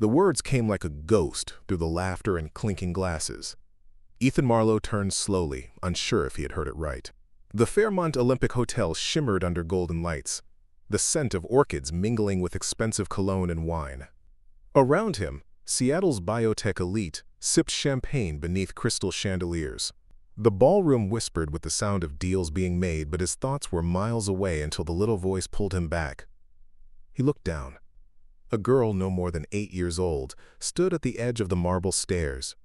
The words came like a ghost through the laughter and clinking glasses. Ethan Marlowe turned slowly, unsure if he had heard it right. The Fairmont Olympic Hotel shimmered under golden lights, the scent of orchids mingling with expensive cologne and wine. Around him, Seattle's biotech elite sipped champagne beneath crystal chandeliers. The ballroom whispered with the sound of deals being made, but his thoughts were miles away until the little voice pulled him back. He looked down. A girl no more than 8 years old stood at the edge of the marble stairs.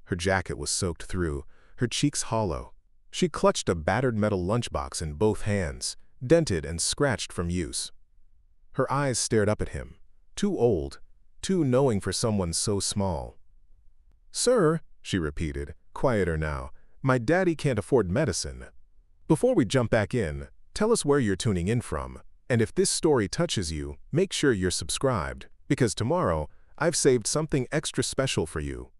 Her jacket was soaked through, her cheeks hollow. She clutched a battered metal lunchbox in both hands, dented and scratched from use. Her eyes stared up at him, too old, too knowing for someone so small. "Sir," she repeated, quieter now, "my daddy can't afford medicine. Before we jump back in, tell us where you're tuning in from, and if this story touches you, make sure you're subscribed, because tomorrow I've saved something extra special for you."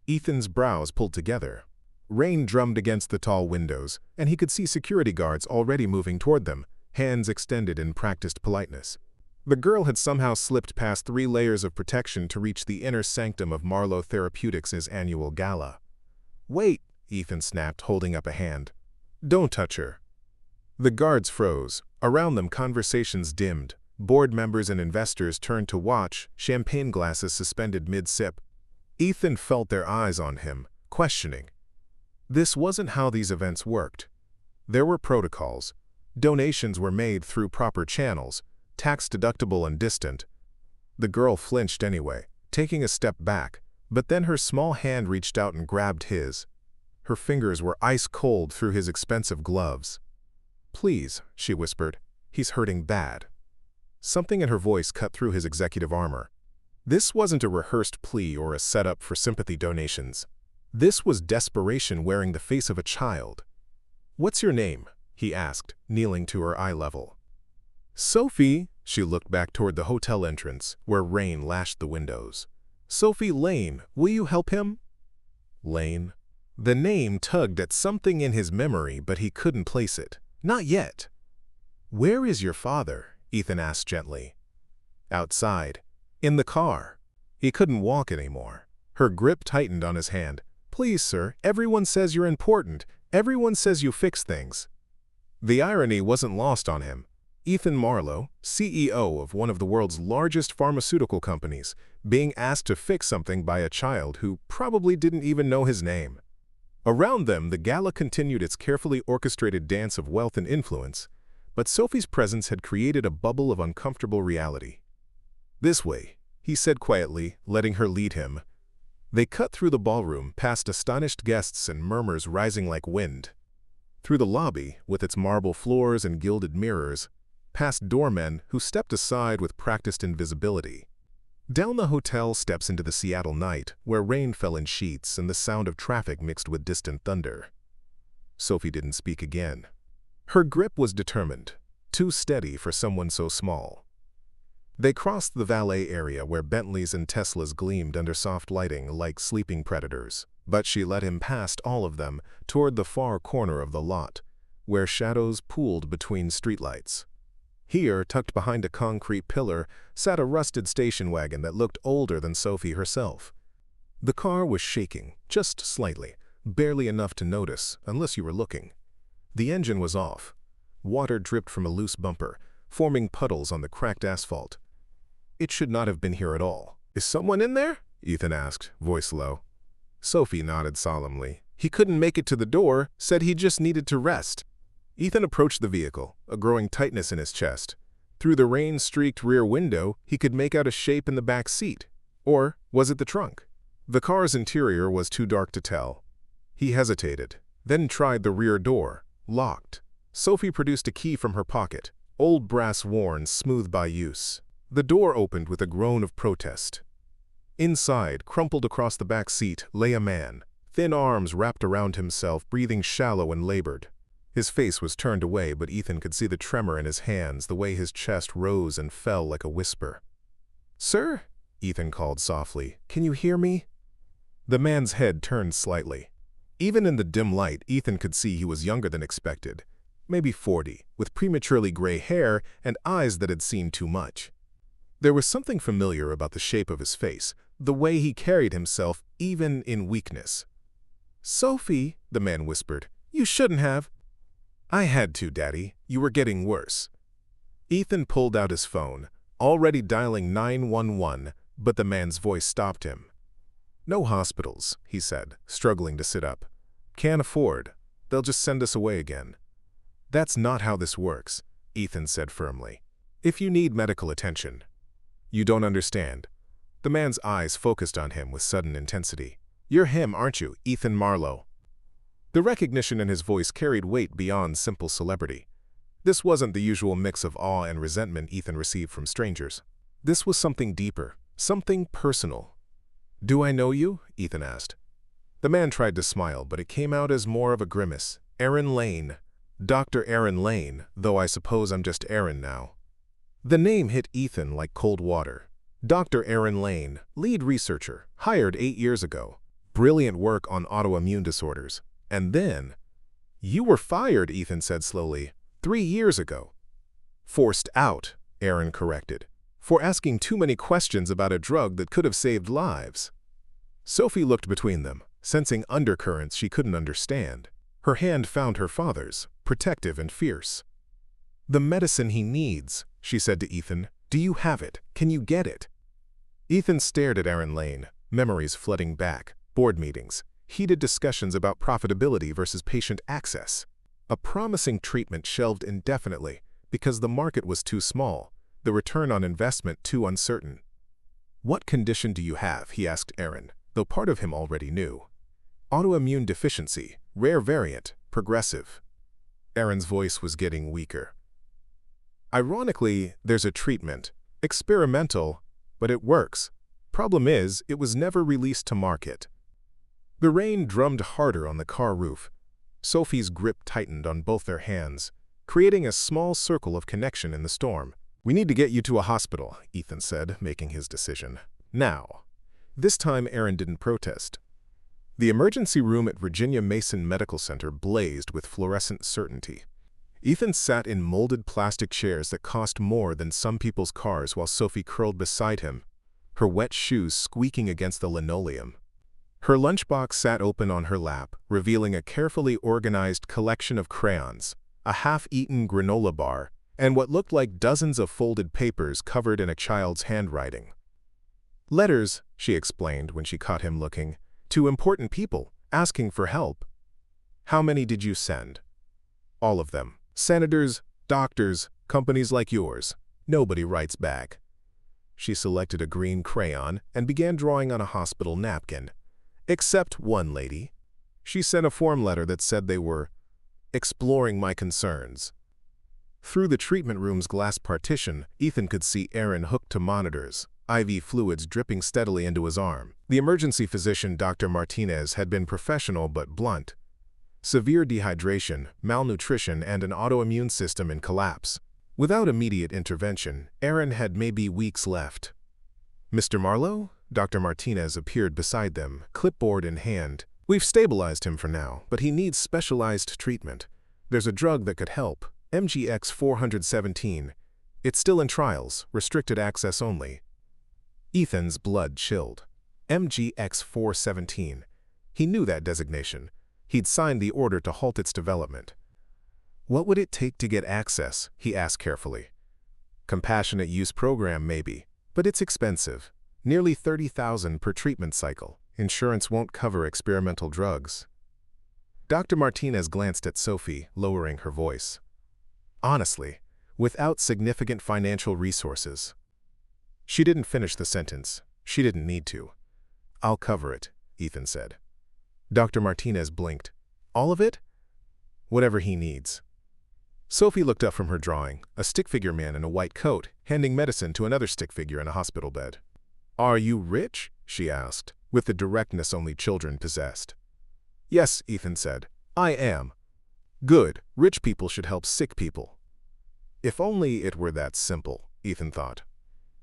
Ethan's brows pulled together. Rain drummed against the tall windows, and he could see security guards already moving toward them, hands extended in practiced politeness. The girl had somehow slipped past 3 layers of protection to reach the inner sanctum of Marlowe Therapeutics' annual gala. "Wait," Ethan snapped, holding up a hand. "Don't touch her." The guards froze. Around them, conversations dimmed. Board members and investors turned to watch, champagne glasses suspended mid-sip. Ethan felt their eyes on him, questioning. This wasn't how these events worked. There were protocols. Donations were made through proper channels, tax-deductible and distant. The girl flinched anyway, taking a step back, but then her small hand reached out and grabbed his. Her fingers were ice-cold through his expensive gloves. "Please," she whispered, "he's hurting bad." Something in her voice cut through his executive armor. This wasn't a rehearsed plea or a setup for sympathy donations. This was desperation wearing the face of a child. "What's your name?" he asked, kneeling to her eye level. "Sophie," she looked back toward the hotel entrance, where rain lashed the windows. "Sophie Lane, will you help him?" Lane. The name tugged at something in his memory, but he couldn't place it. Not yet. "Where is your father?" Ethan asked gently. "Outside. In the car." He couldn't walk anymore. Her grip tightened on his hand. "Please, sir, everyone says you're important. Everyone says you fix things." The irony wasn't lost on him. Ethan Marlowe, CEO of one of the world's largest pharmaceutical companies, being asked to fix something by a child who probably didn't even know his name. Around them, the gala continued its carefully orchestrated dance of wealth and influence, but Sophie's presence had created a bubble of uncomfortable reality. "This way," he said quietly, letting her lead him. They cut through the ballroom, past astonished guests and murmurs rising like wind. Through the lobby, with its marble floors and gilded mirrors, past doormen who stepped aside with practiced invisibility. Down the hotel steps into the Seattle night, where rain fell in sheets and the sound of traffic mixed with distant thunder. Sophie didn't speak again. Her grip was determined, too steady for someone so small. They crossed the valet area where Bentleys and Teslas gleamed under soft lighting like sleeping predators, but she led him past all of them toward the far corner of the lot, where shadows pooled between streetlights. Here, tucked behind a concrete pillar, sat a rusted station wagon that looked older than Sophie herself. The car was shaking, just slightly, barely enough to notice, unless you were looking. The engine was off. Water dripped from a loose bumper, forming puddles on the cracked asphalt. It should not have been here at all. "Is someone in there?" Ethan asked, voice low. Sophie nodded solemnly. "He couldn't make it to the door, said he just needed to rest." Ethan approached the vehicle, a growing tightness in his chest. Through the rain-streaked rear window, he could make out a shape in the back seat. Or was it the trunk? The car's interior was too dark to tell. He hesitated, then tried the rear door, locked. Sophie produced a key from her pocket, old brass worn, smooth by use. The door opened with a groan of protest. Inside, crumpled across the back seat, lay a man, thin arms wrapped around himself, breathing shallow and labored. His face was turned away, but Ethan could see the tremor in his hands, the way his chest rose and fell like a whisper. "Sir?" Ethan called softly. "Can you hear me?" The man's head turned slightly. Even in the dim light, Ethan could see he was younger than expected, maybe 40, with prematurely gray hair and eyes that had seen too much. There was something familiar about the shape of his face, the way he carried himself, even in weakness. "Sophie," the man whispered, "you shouldn't have." "I had to, Daddy. You were getting worse." Ethan pulled out his phone, already dialing 911, but the man's voice stopped him. "No hospitals," he said, struggling to sit up. "Can't afford. They'll just send us away again." "That's not how this works," Ethan said firmly. "If you need medical attention." "You don't understand." The man's eyes focused on him with sudden intensity. "You're him, aren't you, Ethan Marlowe?" The recognition in his voice carried weight beyond simple celebrity. This wasn't the usual mix of awe and resentment Ethan received from strangers. This was something deeper, something personal. "Do I know you?" Ethan asked. The man tried to smile, but it came out as more of a grimace. "Aaron Lane. Dr. Aaron Lane, though I suppose I'm just Aaron now." The name hit Ethan like cold water. Dr. Aaron Lane, lead researcher, hired 8 years ago. Brilliant work on autoimmune disorders. And then, "You were fired," Ethan said slowly, 3 years ago. "Forced out," Aaron corrected, "for asking too many questions about a drug that could have saved lives." Sophie looked between them, sensing undercurrents she couldn't understand. Her hand found her father's, protective and fierce. "The medicine he needs," she said to Ethan. "Do you have it? Can you get it?" Ethan stared at Aaron Lane, memories flooding back, board meetings, heated discussions about profitability versus patient access. A promising treatment shelved indefinitely because the market was too small, the return on investment too uncertain. "What condition do you have?" he asked Aaron, though part of him already knew. "Autoimmune deficiency, rare variant, progressive." Aaron's voice was getting weaker. "Ironically, there's a treatment. Experimental, but it works. Problem is, it was never released to market." The rain drummed harder on the car roof. Sophie's grip tightened on both their hands, creating a small circle of connection in the storm. "We need to get you to a hospital," Ethan said, making his decision. "Now." This time Aaron didn't protest. The emergency room at Virginia Mason Medical Center blazed with fluorescent certainty. Ethan sat in molded plastic chairs that cost more than some people's cars while Sophie curled beside him, her wet shoes squeaking against the linoleum. Her lunchbox sat open on her lap, revealing a carefully organized collection of crayons, a half-eaten granola bar, and what looked like dozens of folded papers covered in a child's handwriting. "Letters," she explained when she caught him looking, "to important people, asking for help." "How many did you send?" "All of them. Senators, doctors, companies like yours. Nobody writes back." She selected a green crayon and began drawing on a hospital napkin. "Except one lady. She sent a form letter that said they were exploring my concerns." Through the treatment room's glass partition, Ethan could see Aaron hooked to monitors, IV fluids dripping steadily into his arm. The emergency physician, Dr. Martinez, had been professional but blunt. Severe dehydration, malnutrition, and an autoimmune system in collapse. Without immediate intervention, Aaron had maybe weeks left. "Mr. Marlowe?" Dr. Martinez appeared beside them, clipboard in hand. "We've stabilized him for now, but he needs specialized treatment. There's a drug that could help, MGX 417. It's still in trials, restricted access only." Ethan's blood chilled. MGX 417. He knew that designation. He'd signed the order to halt its development. "What would it take to get access?" he asked carefully. "Compassionate use program, maybe, but it's expensive. Nearly $30,000 per treatment cycle. Insurance won't cover experimental drugs." Dr. Martinez glanced at Sophie, lowering her voice. "Honestly, without significant financial resources." She didn't finish the sentence. She didn't need to. "I'll cover it," Ethan said. Dr. Martinez blinked. "All of it?" "Whatever he needs." Sophie looked up from her drawing, a stick figure man in a white coat, handing medicine to another stick figure in a hospital bed. "Are you rich?" she asked, with the directness only children possessed. "Yes," Ethan said. "I am." "Good. Rich people should help sick people." If only it were that simple, Ethan thought.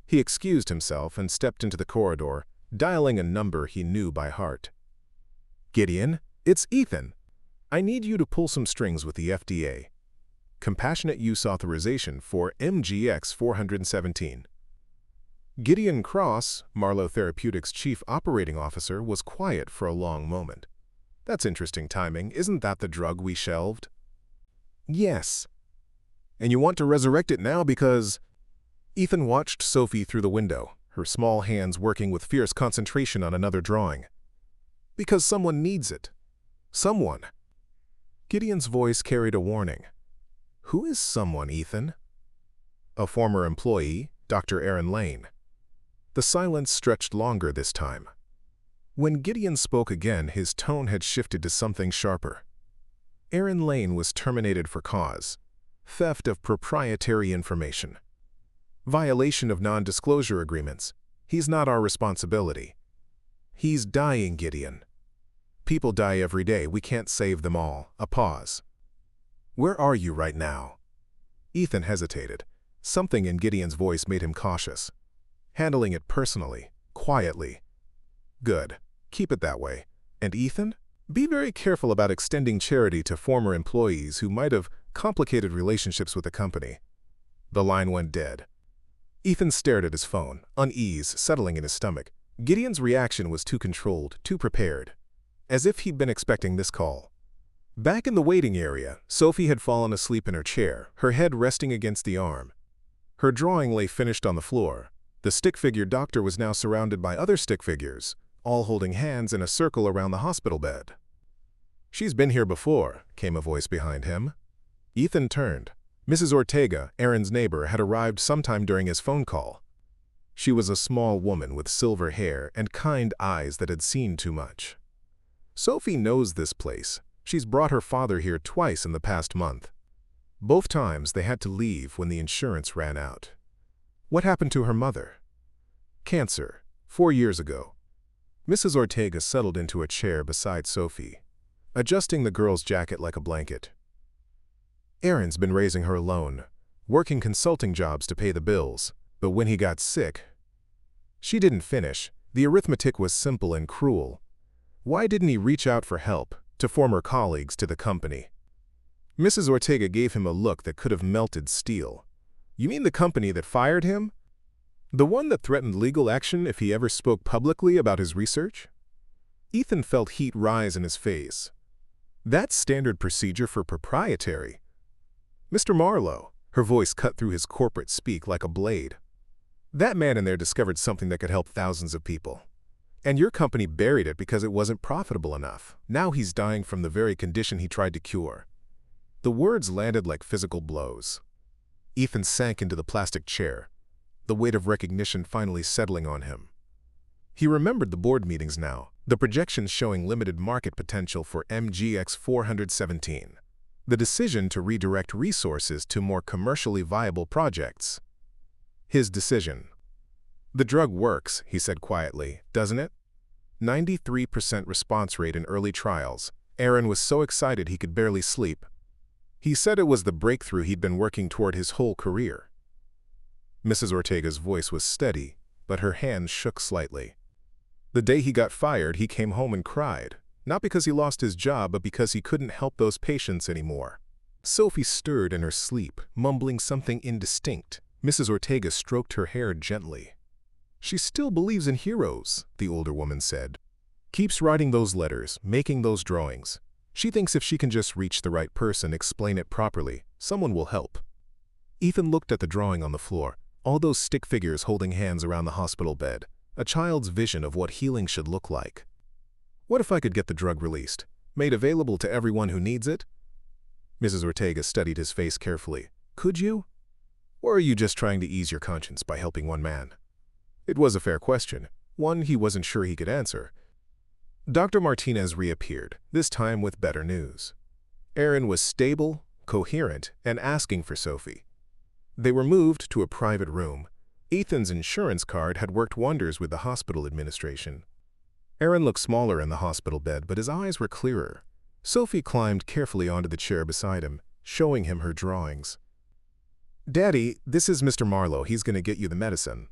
He excused himself and stepped into the corridor, dialing a number he knew by heart. "Gideon, it's Ethan. I need you to pull some strings with the FDA. Compassionate use authorization for MGX 417. Gideon Cross, Marlowe Therapeutics' chief operating officer, was quiet for a long moment. That's interesting timing. Isn't that the drug we shelved? Yes. And you want to resurrect it now because… Ethan watched Sophie through the window, her small hands working with fierce concentration on another drawing. Because someone needs it. Someone. Gideon's voice carried a warning. Who is someone, Ethan? A former employee, Dr. Aaron Lane. The silence stretched longer this time. When Gideon spoke again, his tone had shifted to something sharper. Aaron Lane was terminated for cause: theft of proprietary information. Violation of non-disclosure agreements. He's not our responsibility. He's dying, Gideon. People die every day. We can't save them all. A pause. Where are you right now? Ethan hesitated. Something in Gideon's voice made him cautious. Handling it personally, quietly. Good. Keep it that way. And Ethan? Be very careful about extending charity to former employees who might have complicated relationships with the company. The line went dead. Ethan stared at his phone, unease settling in his stomach. Gideon's reaction was too controlled, too prepared. As if he'd been expecting this call. Back in the waiting area, Sophie had fallen asleep in her chair, her head resting against the arm. Her drawing lay finished on the floor. The stick-figure doctor was now surrounded by other stick figures, all holding hands in a circle around the hospital bed. She's been here before, came a voice behind him. Ethan turned. Mrs. Ortega, Aaron's neighbor, had arrived sometime during his phone call. She was a small woman with silver hair and kind eyes that had seen too much. Sophie knows this place. She's brought her father here twice in the past month. Both times they had to leave when the insurance ran out. What happened to her mother? Cancer, 4 years ago. Mrs. Ortega settled into a chair beside Sophie, adjusting the girl's jacket like a blanket. Aaron's been raising her alone, working consulting jobs to pay the bills, but when he got sick… She didn't finish. The arithmetic was simple and cruel. Why didn't he reach out for help, to former colleagues, to the company? Mrs. Ortega gave him a look that could have melted steel. You mean the company that fired him? The one that threatened legal action if he ever spoke publicly about his research? Ethan felt heat rise in his face. That's standard procedure for proprietary. Mr. Marlowe, her voice cut through his corporate speak like a blade. That man in there discovered something that could help thousands of people. And your company buried it because it wasn't profitable enough. Now he's dying from the very condition he tried to cure. The words landed like physical blows. Ethan sank into the plastic chair, the weight of recognition finally settling on him. He remembered the board meetings now, the projections showing limited market potential for MGX 417, the decision to redirect resources to more commercially viable projects. His decision. The drug works, he said quietly, doesn't it? 93% response rate in early trials. Aaron was so excited he could barely sleep. He said it was the breakthrough he'd been working toward his whole career. Mrs. Ortega's voice was steady, but her hands shook slightly. The day he got fired, he came home and cried, not because he lost his job, but because he couldn't help those patients anymore. Sophie stirred in her sleep, mumbling something indistinct. Mrs. Ortega stroked her hair gently. She still believes in heroes, the older woman said. Keeps writing those letters, making those drawings. She thinks if she can just reach the right person, explain it properly, someone will help. Ethan looked at the drawing on the floor, all those stick figures holding hands around the hospital bed, a child's vision of what healing should look like. What if I could get the drug released, made available to everyone who needs it? Mrs. Ortega studied his face carefully. Could you? Or are you just trying to ease your conscience by helping one man? It was a fair question, one he wasn't sure he could answer. Dr. Martinez reappeared, this time with better news. Aaron was stable, coherent, and asking for Sophie. They were moved to a private room. Ethan's insurance card had worked wonders with the hospital administration. Aaron looked smaller in the hospital bed, but his eyes were clearer. Sophie climbed carefully onto the chair beside him, showing him her drawings. Daddy, this is Mr. Marlowe. He's going to get you the medicine.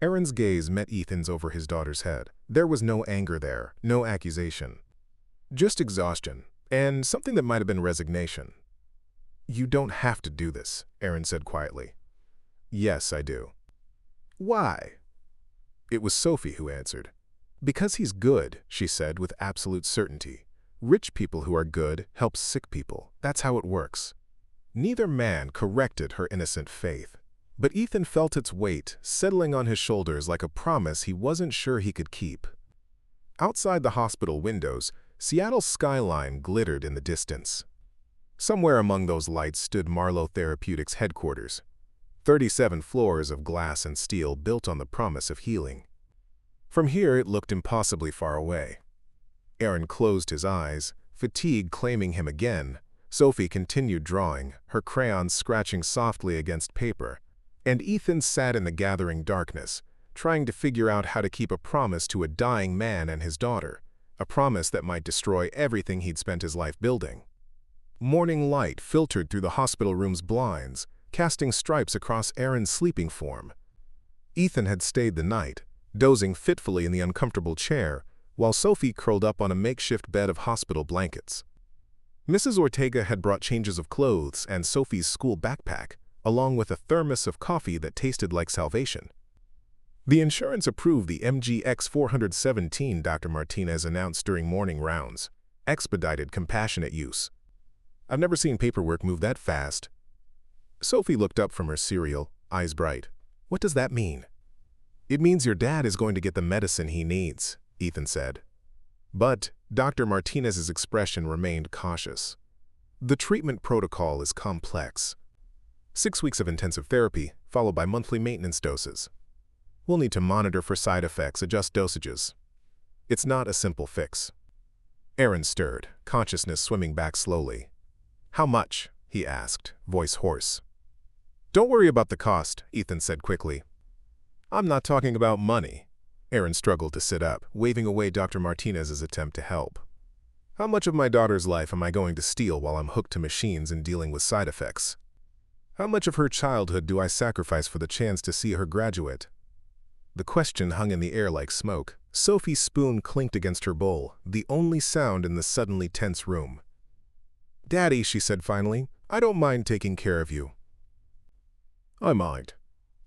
Aaron's gaze met Ethan's over his daughter's head. There was no anger there, no accusation. Just exhaustion, and something that might have been resignation. You don't have to do this, Aaron said quietly. Yes, I do. Why? It was Sophie who answered. Because he's good, she said with absolute certainty. Rich people who are good help sick people. That's how it works. Neither man corrected her innocent faith, but Ethan felt its weight settling on his shoulders like a promise he wasn't sure he could keep. Outside the hospital windows, Seattle's skyline glittered in the distance. Somewhere among those lights stood Marlowe Therapeutics headquarters, 37 floors of glass and steel built on the promise of healing. From here it looked impossibly far away. Aaron closed his eyes, fatigue claiming him again. Sophie continued drawing, her crayons scratching softly against paper, and Ethan sat in the gathering darkness, trying to figure out how to keep a promise to a dying man and his daughter, a promise that might destroy everything he'd spent his life building. Morning light filtered through the hospital room's blinds, casting stripes across Aaron's sleeping form. Ethan had stayed the night, dozing fitfully in the uncomfortable chair, while Sophie curled up on a makeshift bed of hospital blankets. Mrs. Ortega had brought changes of clothes and Sophie's school backpack, along with a thermos of coffee that tasted like salvation. The insurance approved the MGX 417, Dr. Martinez announced during morning rounds. Expedited compassionate use. I've never seen paperwork move that fast. Sophie looked up from her cereal, eyes bright. What does that mean? It means your dad is going to get the medicine he needs, Ethan said. But Dr. Martinez's expression remained cautious. The treatment protocol is complex. 6 weeks of intensive therapy, followed by monthly maintenance doses. We'll need to monitor for side effects, adjust dosages. It's not a simple fix. Aaron stirred, consciousness swimming back slowly. How much? He asked, voice hoarse. Don't worry about the cost, Ethan said quickly. I'm not talking about money. Aaron struggled to sit up, waving away Dr. Martinez's attempt to help. How much of my daughter's life am I going to steal while I'm hooked to machines and dealing with side effects? How much of her childhood do I sacrifice for the chance to see her graduate? The question hung in the air like smoke. Sophie's spoon clinked against her bowl, the only sound in the suddenly tense room. Daddy, she said finally, I don't mind taking care of you. I mind.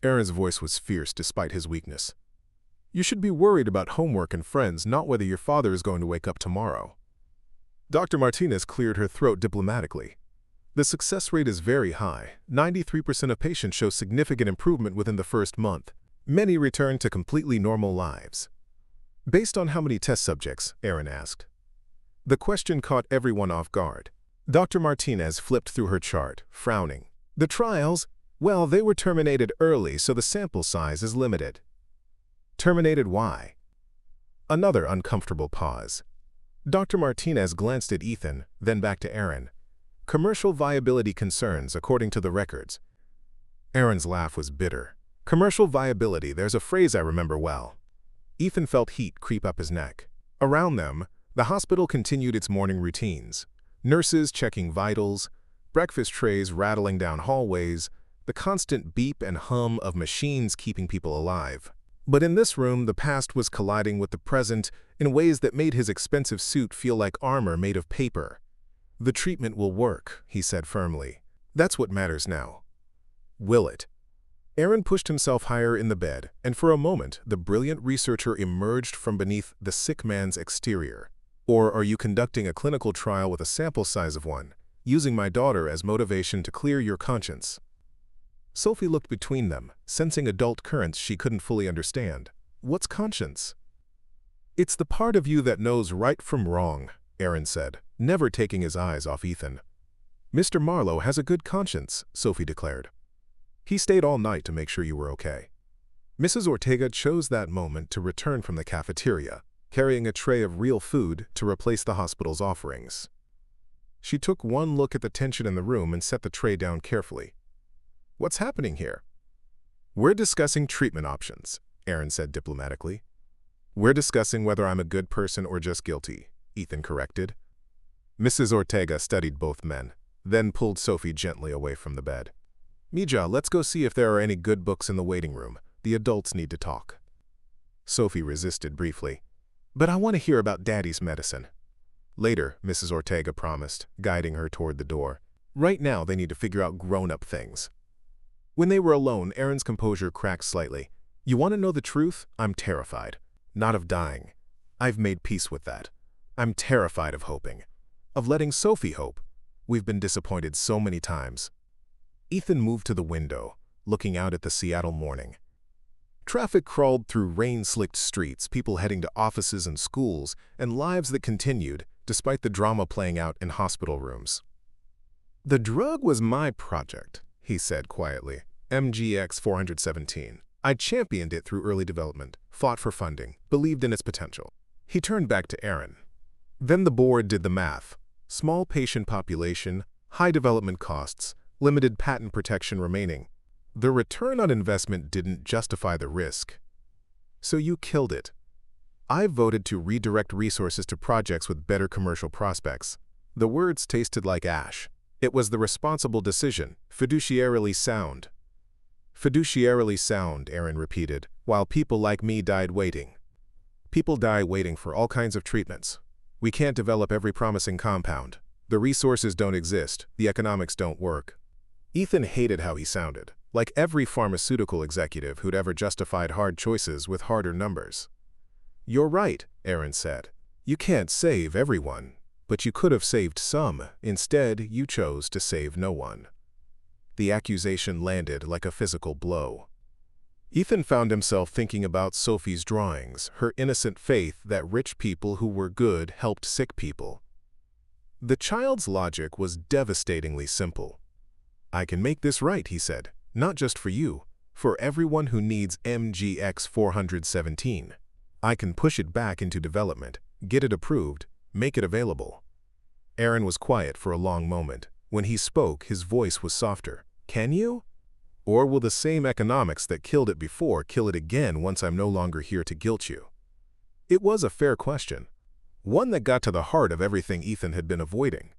Aaron's voice was fierce despite his weakness. You should be worried about homework and friends, not whether your father is going to wake up tomorrow. Dr. Martinez cleared her throat diplomatically. The success rate is very high. 93% of patients show significant improvement within the first month. Many return to completely normal lives. Based on how many test subjects? Aaron asked. The question caught everyone off guard. Dr. Martinez flipped through her chart, frowning. The trials? Well, they were terminated early, so the sample size is limited. Terminated why? Another uncomfortable pause. Dr. Martinez glanced at Ethan, then back to Aaron. Commercial viability concerns, according to the records. Aaron's laugh was bitter. Commercial viability, there's a phrase I remember well. Ethan felt heat creep up his neck. Around them, the hospital continued its morning routines. Nurses checking vitals, breakfast trays rattling down hallways, the constant beep and hum of machines keeping people alive. But in this room, the past was colliding with the present in ways that made his expensive suit feel like armor made of paper. The treatment will work, he said firmly. That's what matters now. Will it? Aaron pushed himself higher in the bed, and for a moment, the brilliant researcher emerged from beneath the sick man's exterior. Or are you conducting a clinical trial with a sample size of 1, using my daughter as motivation to clear your conscience? Sophie looked between them, sensing adult currents she couldn't fully understand. What's conscience? It's the part of you that knows right from wrong, Aaron said, never taking his eyes off Ethan. Mr. Marlowe has a good conscience, Sophie declared. He stayed all night to make sure you were okay. Mrs. Ortega chose that moment to return from the cafeteria, carrying a tray of real food to replace the hospital's offerings. She took one look at the tension in the room and set the tray down carefully. What's happening here? We're discussing treatment options, Aaron said diplomatically. We're discussing whether I'm a good person or just guilty, Ethan corrected. Mrs. Ortega studied both men, then pulled Sophie gently away from the bed. Mija, let's go see if there are any good books in the waiting room. The adults need to talk. Sophie resisted briefly. But I want to hear about Daddy's medicine. Later, Mrs. Ortega promised, guiding her toward the door. Right now, they need to figure out grown-up things. When they were alone, Aaron's composure cracked slightly. You want to know the truth? I'm terrified. Not of dying. I've made peace with that. I'm terrified of hoping. Of letting Sophie hope. We've been disappointed so many times. Ethan moved to the window, looking out at the Seattle morning. Traffic crawled through rain-slicked streets, people heading to offices and schools, and lives that continued, despite the drama playing out in hospital rooms. The drug was my project, he said quietly. MGX 417. I championed it through early development, fought for funding, believed in its potential. He turned back to Aaron. Then the board did the math. Small patient population, high development costs, limited patent protection remaining. The return on investment didn't justify the risk. So you killed it. I voted to redirect resources to projects with better commercial prospects. The words tasted like ash. It was the responsible decision, fiduciarily sound. Fiduciarily sound, Aaron repeated, while people like me died waiting. People die waiting for all kinds of treatments. We can't develop every promising compound. The resources don't exist, the economics don't work. Ethan hated how he sounded, like every pharmaceutical executive who'd ever justified hard choices with harder numbers. You're right, Aaron said. You can't save everyone, but you could have saved some. Instead, you chose to save no one. The accusation landed like a physical blow. Ethan found himself thinking about Sophie's drawings, her innocent faith that rich people who were good helped sick people. The child's logic was devastatingly simple. I can make this right, he said, not just for you, for everyone who needs MGX 417. I can push it back into development, get it approved, make it available. Aaron was quiet for a long moment. When he spoke, his voice was softer. Can you? Or will the same economics that killed it before kill it again once I'm no longer here to guilt you? It was a fair question, one that got to the heart of everything Ethan had been avoiding.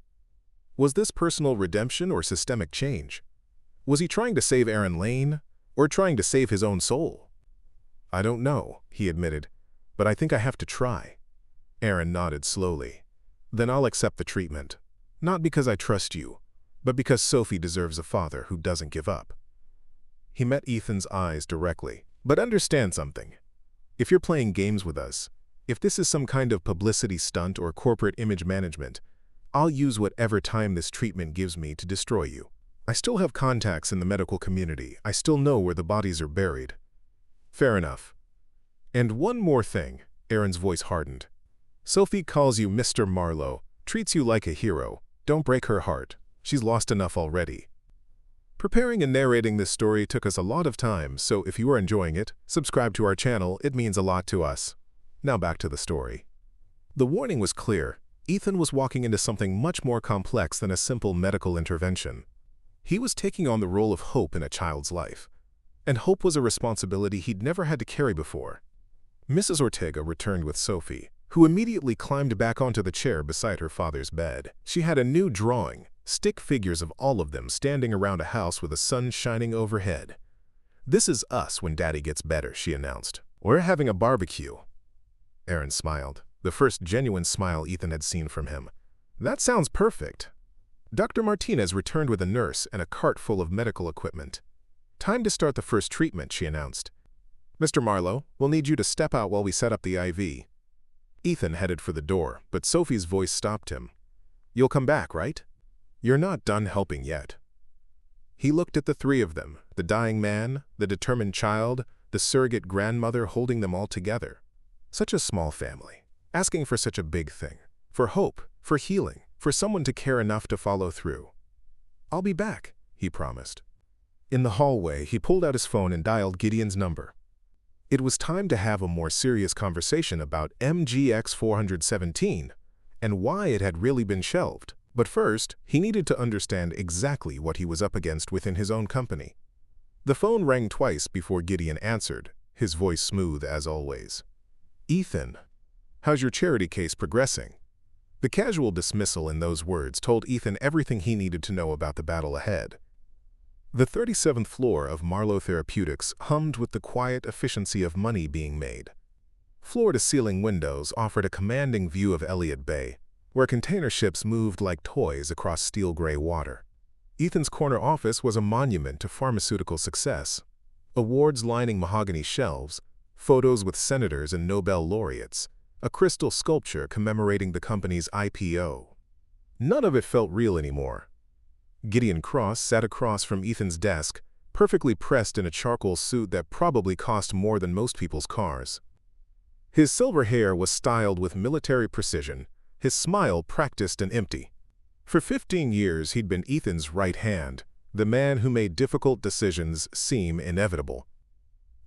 Was this personal redemption or systemic change? Was he trying to save Aaron Lane, or trying to save his own soul? I don't know, he admitted, but I think I have to try. Aaron nodded slowly. Then I'll accept the treatment. Not because I trust you, but because Sophie deserves a father who doesn't give up. He met Ethan's eyes directly. But understand something. If you're playing games with us, if this is some kind of publicity stunt or corporate image management, I'll use whatever time this treatment gives me to destroy you. I still have contacts in the medical community. I still know where the bodies are buried. Fair enough. And one more thing, Aaron's voice hardened. Sophie calls you Mr. Marlowe, treats you like a hero. Don't break her heart. She's lost enough already. Preparing and narrating this story took us a lot of time, so if you are enjoying it, subscribe to our channel. It means a lot to us. Now back to the story. The warning was clear. Ethan was walking into something much more complex than a simple medical intervention. He was taking on the role of hope in a child's life. And hope was a responsibility he'd never had to carry before. Mrs. Ortega returned with Sophie, who immediately climbed back onto the chair beside her father's bed. She had a new drawing, stick figures of all of them standing around a house with the sun shining overhead. This is us when Daddy gets better, she announced. We're having a barbecue. Aaron smiled, the first genuine smile Ethan had seen from him. That sounds perfect. Dr. Martinez returned with a nurse and a cart full of medical equipment. Time to start the first treatment, she announced. Mr. Marlowe, we'll need you to step out while we set up the IV. Ethan headed for the door, but Sophie's voice stopped him. You'll come back, right? You're not done helping yet. He looked at the three of them, the dying man, the determined child, the surrogate grandmother holding them all together. Such a small family, asking for such a big thing, for hope, for healing, for someone to care enough to follow through. I'll be back, he promised. In the hallway, he pulled out his phone and dialed Gideon's number. It was time to have a more serious conversation about MGX 417 and why it had really been shelved. But first, he needed to understand exactly what he was up against within his own company. The phone rang twice before Gideon answered, his voice smooth as always. Ethan, how's your charity case progressing? The casual dismissal in those words told Ethan everything he needed to know about the battle ahead. The 37th floor of Marlowe Therapeutics hummed with the quiet efficiency of money being made. Floor-to-ceiling windows offered a commanding view of Elliott Bay, where container ships moved like toys across steel-gray water. Ethan's corner office was a monument to pharmaceutical success. Awards lining mahogany shelves, photos with senators and Nobel laureates, a crystal sculpture commemorating the company's IPO. None of it felt real anymore. Gideon Cross sat across from Ethan's desk, perfectly pressed in a charcoal suit that probably cost more than most people's cars. His silver hair was styled with military precision, his smile practiced and empty. For 15 years he'd been Ethan's right hand, the man who made difficult decisions seem inevitable.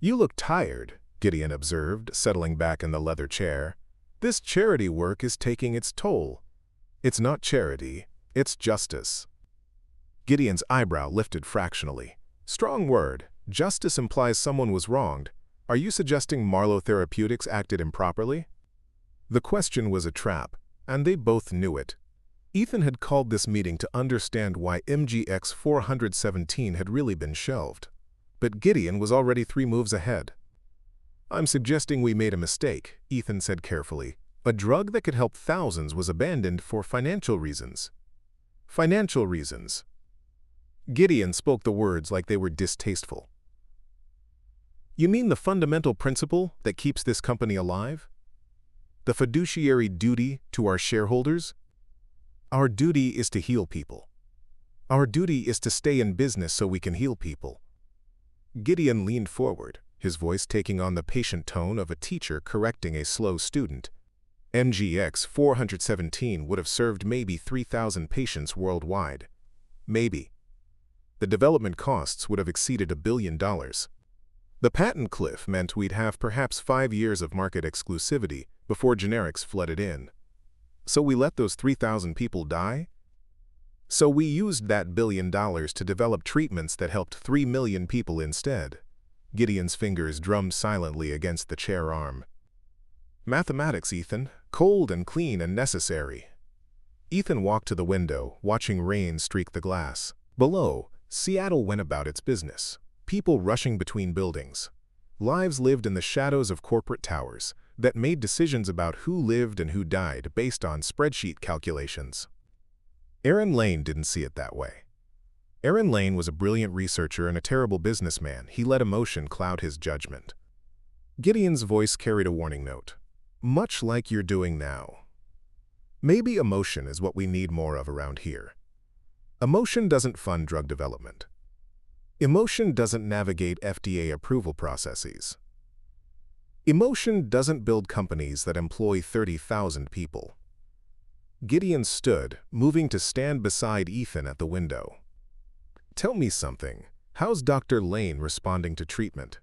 "You look tired," Gideon observed, settling back in the leather chair. "This charity work is taking its toll." "It's not charity, it's justice." Gideon's eyebrow lifted fractionally. "Strong word. Justice implies someone was wronged. Are you suggesting Marlowe Therapeutics acted improperly?" The question was a trap, and they both knew it. Ethan had called this meeting to understand why MGX 417 had really been shelved. But Gideon was already 3 moves ahead. "I'm suggesting we made a mistake," Ethan said carefully. "A drug that could help thousands was abandoned for financial reasons." "Financial reasons." Gideon spoke the words like they were distasteful. "You mean the fundamental principle that keeps this company alive? The fiduciary duty to our shareholders? Our duty is to heal people. Our duty is to stay in business so we can heal people." Gideon leaned forward, his voice taking on the patient tone of a teacher correcting a slow student. MGX 417 would have served maybe 3,000 patients worldwide. Maybe. The development costs would have exceeded $1 billion. The patent cliff meant we'd have perhaps 5 years of market exclusivity before generics flooded in. So we let those 3,000 people die? So we used that $1 billion to develop treatments that helped 3 million people instead. Gideon's fingers drummed silently against the chair arm. "Mathematics, Ethan. Cold and clean and necessary." Ethan walked to the window, watching rain streak the glass. Below, Seattle went about its business. People rushing between buildings. Lives lived in the shadows of corporate towers that made decisions about who lived and who died based on spreadsheet calculations. Aaron Lane didn't see it that way. Aaron Lane was a brilliant researcher and a terrible businessman. He let emotion cloud his judgment. Gideon's voice carried a warning note. "Much like you're doing now. Maybe emotion is what we need more of around here. Emotion doesn't fund drug development. Emotion doesn't navigate FDA approval processes. Emotion doesn't build companies that employ 30,000 people." Gideon stood, moving to stand beside Ethan at the window. "Tell me something. How's Dr. Lane responding to treatment?"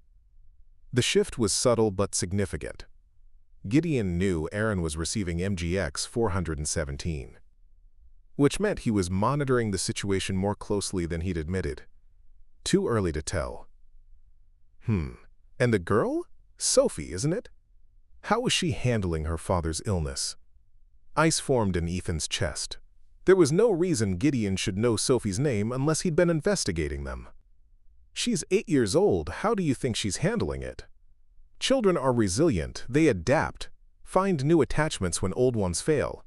The shift was subtle but significant. Gideon knew Aaron was receiving MGX 417, which meant he was monitoring the situation more closely than he'd admitted. Too early to tell. And the girl? Sophie, isn't it? How was she handling her father's illness? Ice formed in Ethan's chest. There was no reason Gideon should know Sophie's name unless he'd been investigating them. "She's 8 years old. How do you think she's handling it?" Children are resilient. They adapt, find new attachments when old ones fail.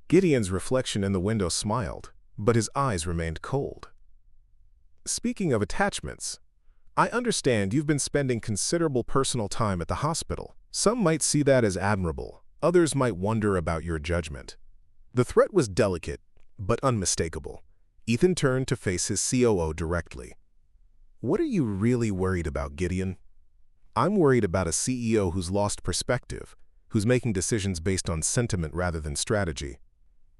Gideon's reflection in the window smiled, but his eyes remained cold. "Speaking of attachments, I understand you've been spending considerable personal time at the hospital. Some might see that as admirable. Others might wonder about your judgment." The threat was delicate, but unmistakable. Ethan turned to face his COO directly. "What are you really worried about, Gideon?" "I'm worried about a CEO who's lost perspective, who's making decisions based on sentiment rather than strategy."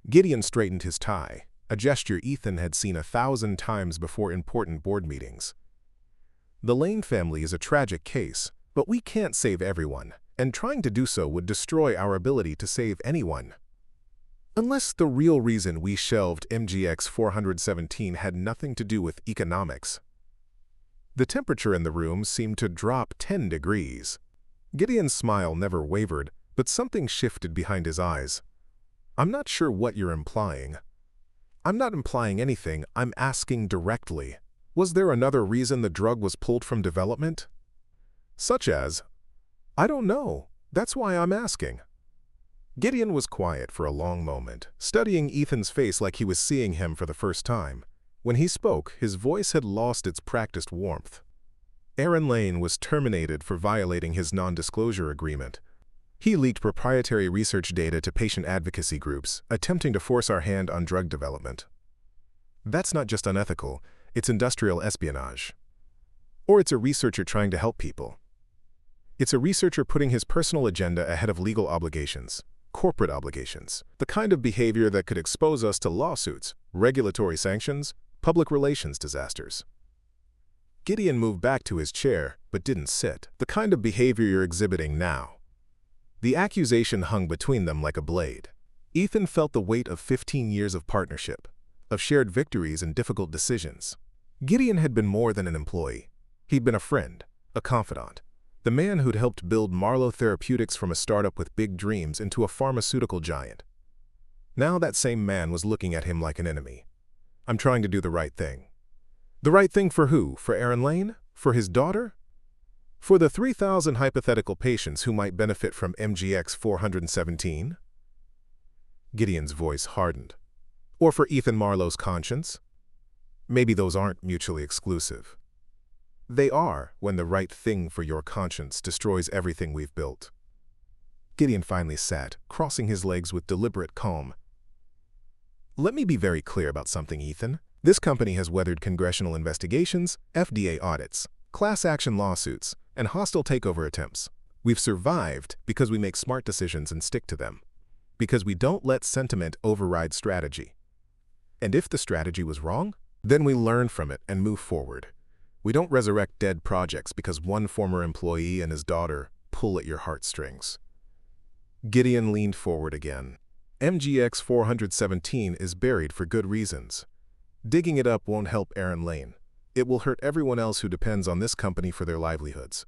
Gideon straightened his tie, a gesture Ethan had seen 1,000 times before important board meetings. "The Lane family is a tragic case, but we can't save everyone, and trying to do so would destroy our ability to save anyone. Unless the real reason we shelved MGX 417 had nothing to do with economics." The temperature in the room seemed to drop 10 degrees. Gideon's smile never wavered, but something shifted behind his eyes. "I'm not sure what you're implying." "I'm not implying anything. I'm asking directly. Was there another reason the drug was pulled from development?" "Such as?" "I don't know. That's why I'm asking." Gideon was quiet for a long moment, studying Ethan's face like he was seeing him for the first time. When he spoke, his voice had lost its practiced warmth. Aaron Lane was terminated for violating his non-disclosure agreement. He leaked proprietary research data to patient advocacy groups, attempting to force our hand on drug development. That's not just unethical, it's industrial espionage. Or it's a researcher trying to help people. It's a researcher putting his personal agenda ahead of legal obligations, corporate obligations, the kind of behavior that could expose us to lawsuits, regulatory sanctions, public relations disasters. Gideon moved back to his chair, but didn't sit. The kind of behavior you're exhibiting now. The accusation hung between them like a blade. Ethan felt the weight of 15 years of partnership, of shared victories and difficult decisions. Gideon had been more than an employee. He'd been a friend, a confidant, the man who'd helped build Marlowe Therapeutics from a startup with big dreams into a pharmaceutical giant. Now that same man was looking at him like an enemy. I'm trying to do the right thing. The right thing for who? For Aaron Lane? For his daughter? For the 3,000 hypothetical patients who might benefit from MGX 417? Gideon's voice hardened. Or for Ethan Marlowe's conscience? Maybe those aren't mutually exclusive. They are when the right thing for your conscience destroys everything we've built. Gideon finally sat, crossing his legs with deliberate calm. Let me be very clear about something, Ethan. This company has weathered congressional investigations, FDA audits, class action lawsuits, and hostile takeover attempts. We've survived because we make smart decisions and stick to them. Because we don't let sentiment override strategy. And if the strategy was wrong, then we learn from it and move forward. We don't resurrect dead projects because one former employee and his daughter pull at your heartstrings. Gideon leaned forward again. MGX 417 is buried for good reasons. Digging it up won't help Aaron Lane. It will hurt everyone else who depends on this company for their livelihoods.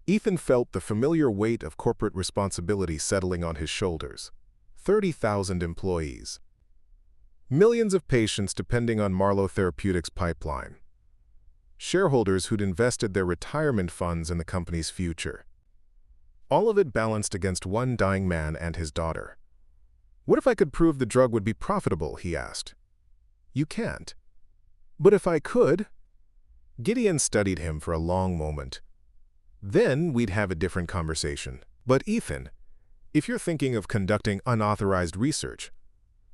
Ethan felt the familiar weight of corporate responsibility settling on his shoulders. 30,000 employees. Millions of patients depending on Marlowe Therapeutics' pipeline. Shareholders who'd invested their retirement funds in the company's future. All of it balanced against one dying man and his daughter. What if I could prove the drug would be profitable, he asked. You can't. But if I could? Gideon studied him for a long moment. Then we'd have a different conversation. But Ethan, if you're thinking of conducting unauthorized research,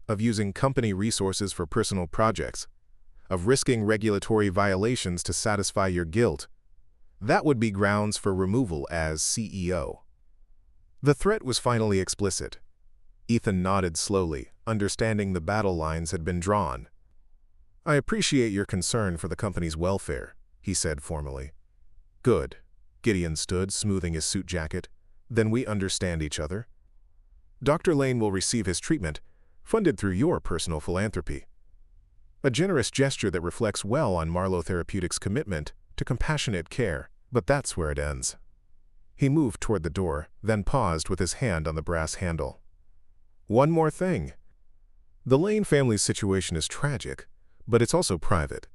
of using company resources for personal projects, of risking regulatory violations to satisfy your guilt, that would be grounds for removal as CEO. The threat was finally explicit. Ethan nodded slowly, understanding the battle lines had been drawn. I appreciate your concern for the company's welfare, he said formally. Good. Gideon stood, smoothing his suit jacket. Then we understand each other. Dr. Lane will receive his treatment, funded through your personal philanthropy. A generous gesture that reflects well on Marlowe Therapeutics' commitment to compassionate care, but that's where it ends. He moved toward the door, then paused with his hand on the brass handle. One more thing. The Lane family's situation is tragic, but it's also private.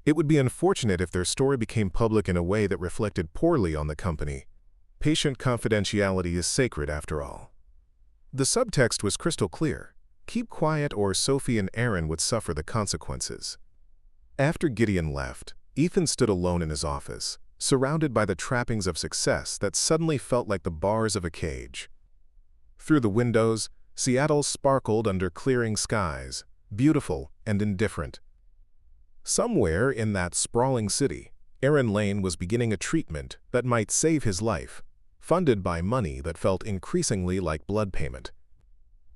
It would be unfortunate if their story became public in a way that reflected poorly on the company. Patient confidentiality is sacred after all. The subtext was crystal clear. Keep quiet or Sophie and Aaron would suffer the consequences. After Gideon left, Ethan stood alone in his office, surrounded by the trappings of success that suddenly felt like the bars of a cage. Through the windows, Seattle sparkled under clearing skies, beautiful and indifferent. Somewhere in that sprawling city, Aaron Lane was beginning a treatment that might save his life, funded by money that felt increasingly like blood payment.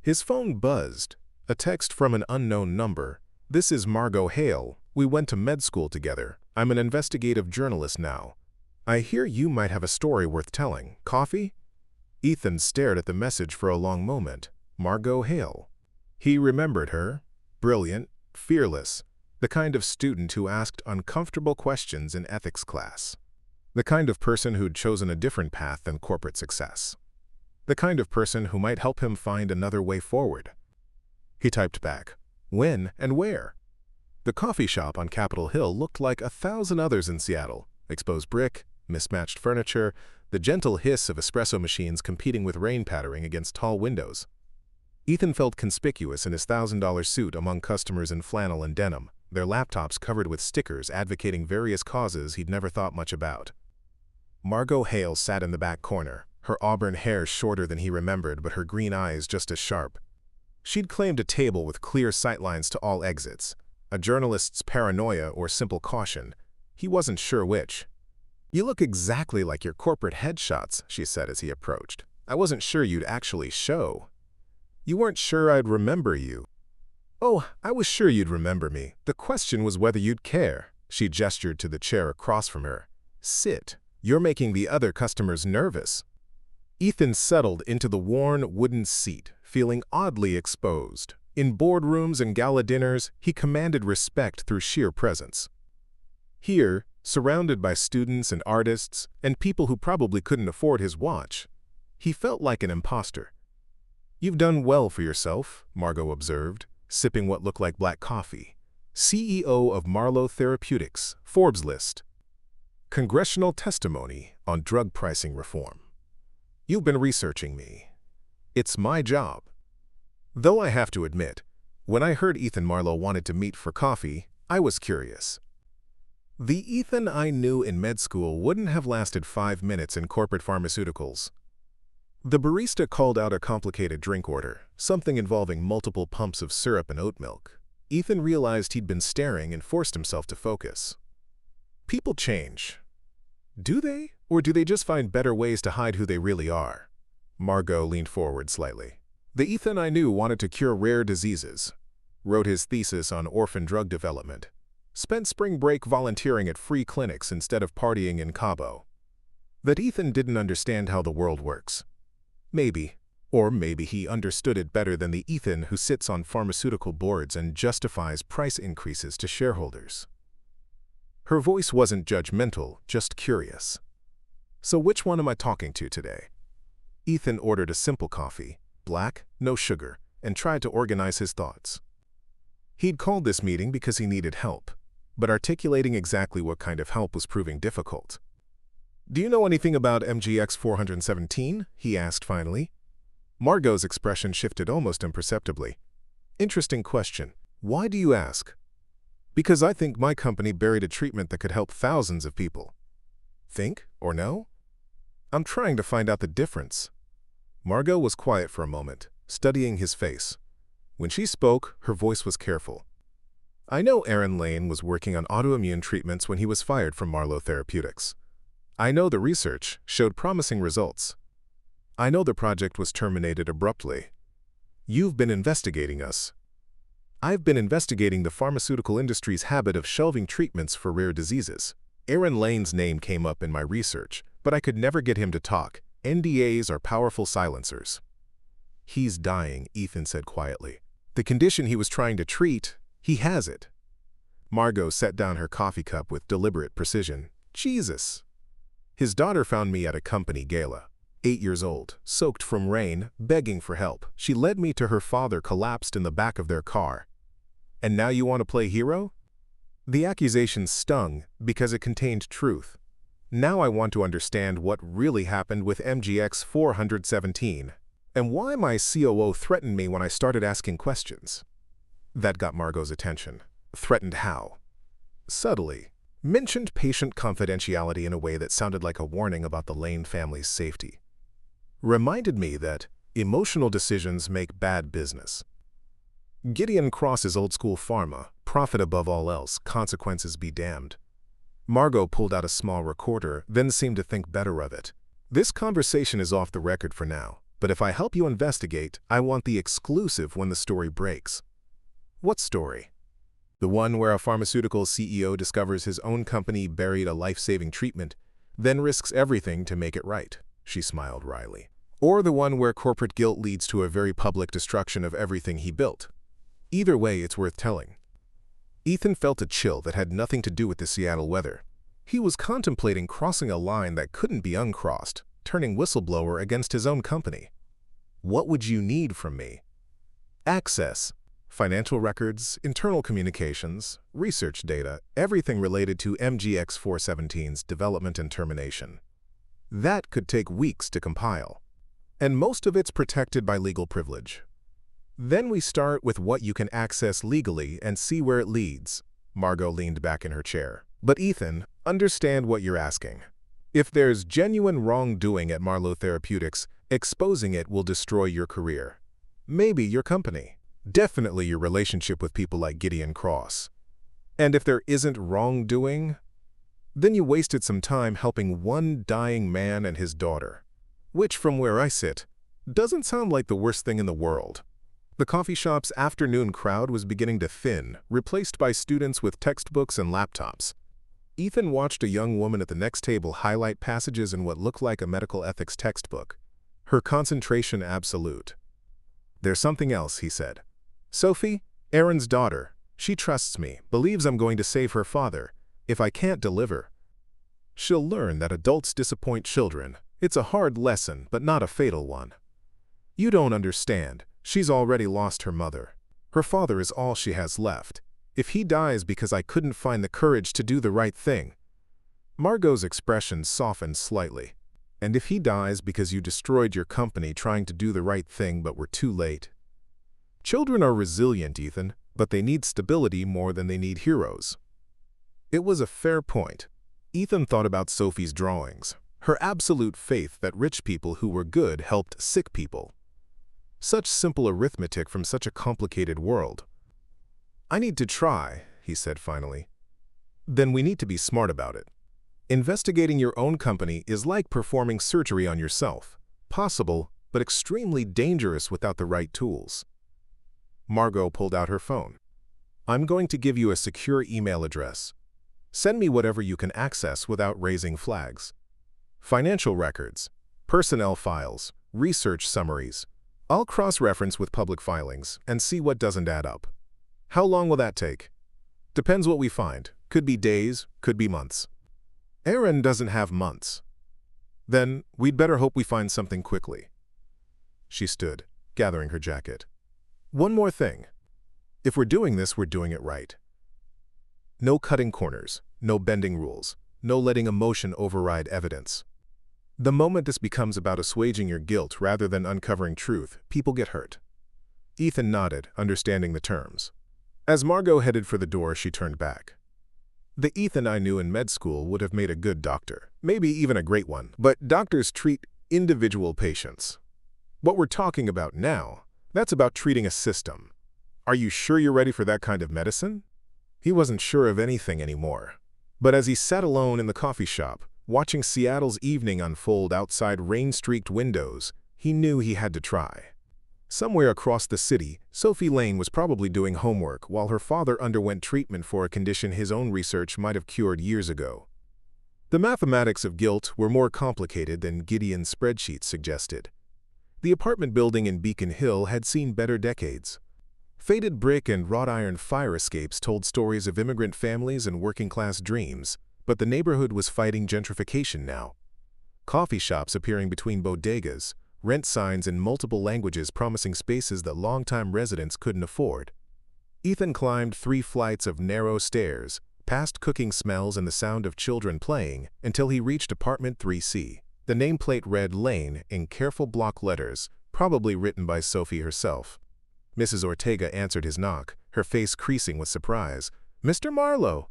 His phone buzzed, a text from an unknown number. This is Margot Hale. We went to med school together. I'm an investigative journalist now. I hear you might have a story worth telling. Coffee? Ethan stared at the message for a long moment. Margot Hale. He remembered her. Brilliant, fearless, the kind of student who asked uncomfortable questions in ethics class. The kind of person who'd chosen a different path than corporate success. The kind of person who might help him find another way forward. He typed back, when and where? The coffee shop on Capitol Hill looked like 1,000 others in Seattle. Exposed brick, mismatched furniture, the gentle hiss of espresso machines competing with rain pattering against tall windows. Ethan felt conspicuous in his $1,000 suit among customers in flannel and denim. their laptops covered with stickers advocating various causes he'd never thought much about. Margot Hale sat in the back corner, her auburn hair shorter than he remembered but her green eyes just as sharp. She'd claimed a table with clear sightlines to all exits, a journalist's paranoia or simple caution. He wasn't sure which. "You look exactly like your corporate headshots," she said as he approached. "I wasn't sure you'd actually show." "You weren't sure I'd remember you." "Oh, I was sure you'd remember me. The question was whether you'd care." She gestured to the chair across from her. "Sit. You're making the other customers nervous." Ethan settled into the worn wooden seat, feeling oddly exposed. In boardrooms and gala dinners, he commanded respect through sheer presence. Here, surrounded by students and artists, and people who probably couldn't afford his watch, he felt like an imposter. "You've done well for yourself," Margot observed, sipping what looked like black coffee. "CEO of Marlowe Therapeutics, Forbes list. Congressional testimony on drug pricing reform. You've been researching me. It's my job." Though I have to admit, when I heard Ethan Marlowe wanted to meet for coffee, I was curious. The Ethan I knew in med school wouldn't have lasted 5 minutes in corporate pharmaceuticals. The barista called out a complicated drink order, something involving multiple pumps of syrup and oat milk. Ethan realized he'd been staring and forced himself to focus. People change. Do they? Or do they just find better ways to hide who they really are? Margot leaned forward slightly. The Ethan I knew wanted to cure rare diseases, wrote his thesis on orphan drug development, spent spring break volunteering at free clinics instead of partying in Cabo. That Ethan didn't understand how the world works. Maybe. Or maybe he understood it better than the Ethan who sits on pharmaceutical boards and justifies price increases to shareholders. Her voice wasn't judgmental, just curious. "So which one am I talking to today?" Ethan ordered a simple coffee, black, no sugar, and tried to organize his thoughts. He'd called this meeting because he needed help, but articulating exactly what kind of help was proving difficult. "Do you know anything about MGX 417? He asked finally. Margot's expression shifted almost imperceptibly. "Interesting question. Why do you ask?" "Because I think my company buried a treatment that could help thousands of people." "Think or know?" "I'm trying to find out the difference." Margot was quiet for a moment, studying his face. When she spoke, her voice was careful. "I know Aaron Lane was working on autoimmune treatments when he was fired from Marlowe Therapeutics. I know the research showed promising results. I know the project was terminated abruptly. You've been investigating us." "I've been investigating the pharmaceutical industry's habit of shelving treatments for rare diseases. Aaron Lane's name came up in my research, but I could never get him to talk. NDAs are powerful silencers." "He's dying," Ethan said quietly. "The condition he was trying to treat, he has it." Margot set down her coffee cup with deliberate precision. "Jesus." "His daughter found me at a company gala. 8 years old, soaked from rain, begging for help. She led me to her father collapsed in the back of their car. And now you want to play hero?" The accusation stung because it contained truth. Now I want to understand what really happened with MGX 417, and why my COO threatened me when I started asking questions. That got Margot's attention. Threatened how? Subtly. Mentioned patient confidentiality in a way that sounded like a warning about the Lane family's safety. Reminded me that emotional decisions make bad business. Gideon Cross's old-school pharma, profit above all else, consequences be damned. Margot pulled out a small recorder, then seemed to think better of it. "This conversation is off the record for now, but if I help you investigate, I want the exclusive when the story breaks." "What story?" "The one where a pharmaceutical CEO discovers his own company buried a life-saving treatment, then risks everything to make it right," she smiled wryly. "Or the one where corporate guilt leads to a very public destruction of everything he built. Either way, it's worth telling." Ethan felt a chill that had nothing to do with the Seattle weather. He was contemplating crossing a line that couldn't be uncrossed, turning whistleblower against his own company. "What would you need from me?" "Access. Financial records, internal communications, research data, everything related to MGX 417's development and termination. That could take weeks to compile. And most of it's protected by legal privilege. Then we start with what you can access legally and see where it leads." Margot leaned back in her chair. But Ethan, understand what you're asking. If there's genuine wrongdoing at Marlowe Therapeutics, exposing it will destroy your career. Maybe your company. Definitely your relationship with people like Gideon Cross. And if there isn't wrongdoing, then you wasted some time helping one dying man and his daughter. Which, from where I sit, doesn't sound like the worst thing in the world. The coffee shop's afternoon crowd was beginning to thin, replaced by students with textbooks and laptops. Ethan watched a young woman at the next table highlight passages in what looked like a medical ethics textbook. Her concentration absolute. "There's something else," he said. "Sophie, Aaron's daughter, she trusts me, believes I'm going to save her father. If I can't deliver, she'll learn that adults disappoint children. It's a hard lesson, but not a fatal one. You don't understand. She's already lost her mother. Her father is all she has left. If he dies because I couldn't find the courage to do the right thing." Margot's expression softened slightly. "And if he dies because you destroyed your company trying to do the right thing but were too late?" Children are resilient, Ethan, but they need stability more than they need heroes. It was a fair point. Ethan thought about Sophie's drawings, her absolute faith that rich people who were good helped sick people. Such simple arithmetic from such a complicated world. "I need to try," he said finally. "Then we need to be smart about it. Investigating your own company is like performing surgery on yourself. Possible, but extremely dangerous without the right tools." Margot pulled out her phone. "I'm going to give you a secure email address. Send me whatever you can access without raising flags. Financial records, personnel files, research summaries. I'll cross-reference with public filings and see what doesn't add up. How long will that take? Depends what we find. Could be days, could be months." "Aaron doesn't have months." "Then we'd better hope we find something quickly." She stood, gathering her jacket. "One more thing. If we're doing this, we're doing it right. No cutting corners, no bending rules, no letting emotion override evidence. The moment this becomes about assuaging your guilt rather than uncovering truth, people get hurt." Ethan nodded, understanding the terms. As Margot headed for the door, she turned back. "The Ethan I knew in med school would have made a good doctor, maybe even a great one, but doctors treat individual patients. What we're talking about now, that's about treating a system. Are you sure you're ready for that kind of medicine?" He wasn't sure of anything anymore. But as he sat alone in the coffee shop, watching Seattle's evening unfold outside rain-streaked windows, he knew he had to try. Somewhere across the city, Sophie Lane was probably doing homework while her father underwent treatment for a condition his own research might have cured years ago. The mathematics of guilt were more complicated than Gideon's spreadsheet suggested. The apartment building in Beacon Hill had seen better decades. Faded brick and wrought iron fire escapes told stories of immigrant families and working-class dreams, but the neighborhood was fighting gentrification now. Coffee shops appearing between bodegas, rent signs in multiple languages promising spaces that longtime residents couldn't afford. Ethan climbed 3 flights of narrow stairs, past cooking smells and the sound of children playing, until he reached apartment 3C. The nameplate read Lane in careful block letters, probably written by Sophie herself. Mrs. Ortega answered his knock, her face creasing with surprise. "Mr. Marlowe,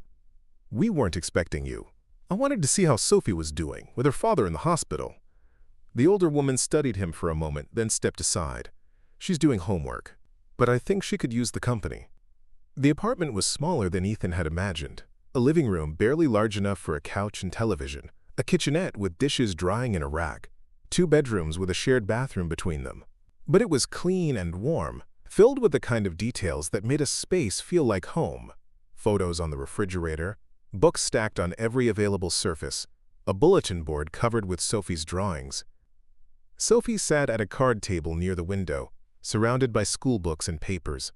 we weren't expecting you. I wanted to see how Sophie was doing, with her father in the hospital." The older woman studied him for a moment, then stepped aside. "She's doing homework, but I think she could use the company." The apartment was smaller than Ethan had imagined. A living room barely large enough for a couch and television, a kitchenette with dishes drying in a rack, 2 bedrooms with a shared bathroom between them. But it was clean and warm, filled with the kind of details that made a space feel like home. Photos on the refrigerator, books stacked on every available surface, a bulletin board covered with Sophie's drawings. Sophie sat at a card table near the window, surrounded by school books and papers.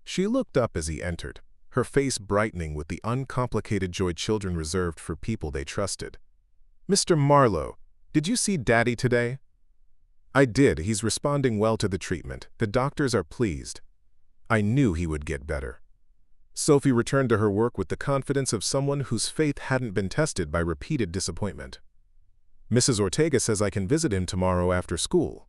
She looked up as he entered, her face brightening with the uncomplicated joy children reserved for people they trusted. "Mr. Marlowe, did you see Daddy today?" "I did. He's responding well to the treatment. The doctors are pleased. I knew he would get better." Sophie returned to her work with the confidence of someone whose faith hadn't been tested by repeated disappointment. "Mrs. Ortega says I can visit him tomorrow after school."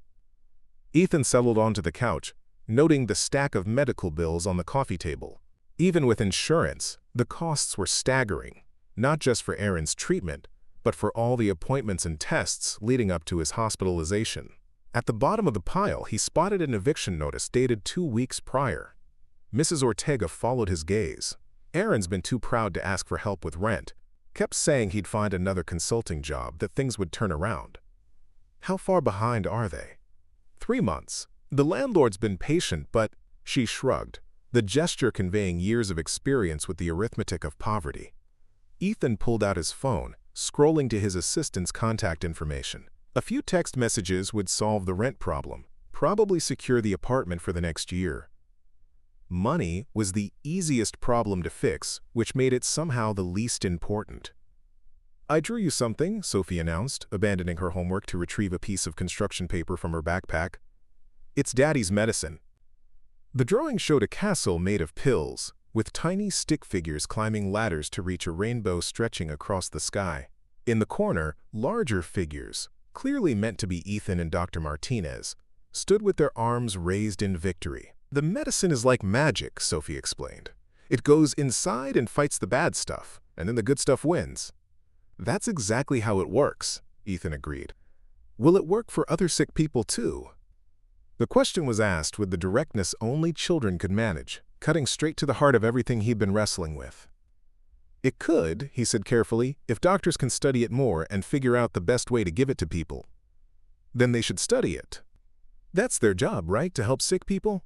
Ethan settled onto the couch, noting the stack of medical bills on the coffee table. Even with insurance, the costs were staggering, not just for Aaron's treatment, but for all the appointments and tests leading up to his hospitalization. At the bottom of the pile, he spotted an eviction notice dated 2 weeks prior. Mrs. Ortega followed his gaze. Aaron's been too proud to ask for help with rent, kept saying he'd find another consulting job, that things would turn around. How far behind are they? 3 months. The landlord's been patient, but she shrugged, the gesture conveying years of experience with the arithmetic of poverty. Ethan pulled out his phone, scrolling to his assistant's contact information. A few text messages would solve the rent problem, probably secure the apartment for the next year. Money was the easiest problem to fix, which made it somehow the least important. "I drew you something," Sophie announced, abandoning her homework to retrieve a piece of construction paper from her backpack. "It's Daddy's medicine." The drawing showed a castle made of pills, with tiny stick figures climbing ladders to reach a rainbow stretching across the sky. In the corner, larger figures, clearly meant to be Ethan and Dr. Martinez, stood with their arms raised in victory. "The medicine is like magic," Sophie explained. "It goes inside and fights the bad stuff, and then the good stuff wins." "That's exactly how it works," Ethan agreed. "Will it work for other sick people too?" The question was asked with the directness only children could manage, cutting straight to the heart of everything he'd been wrestling with. "It could," he said carefully, "if doctors can study it more and figure out the best way to give it to people. Then they should study it. That's their job, right, to help sick people?"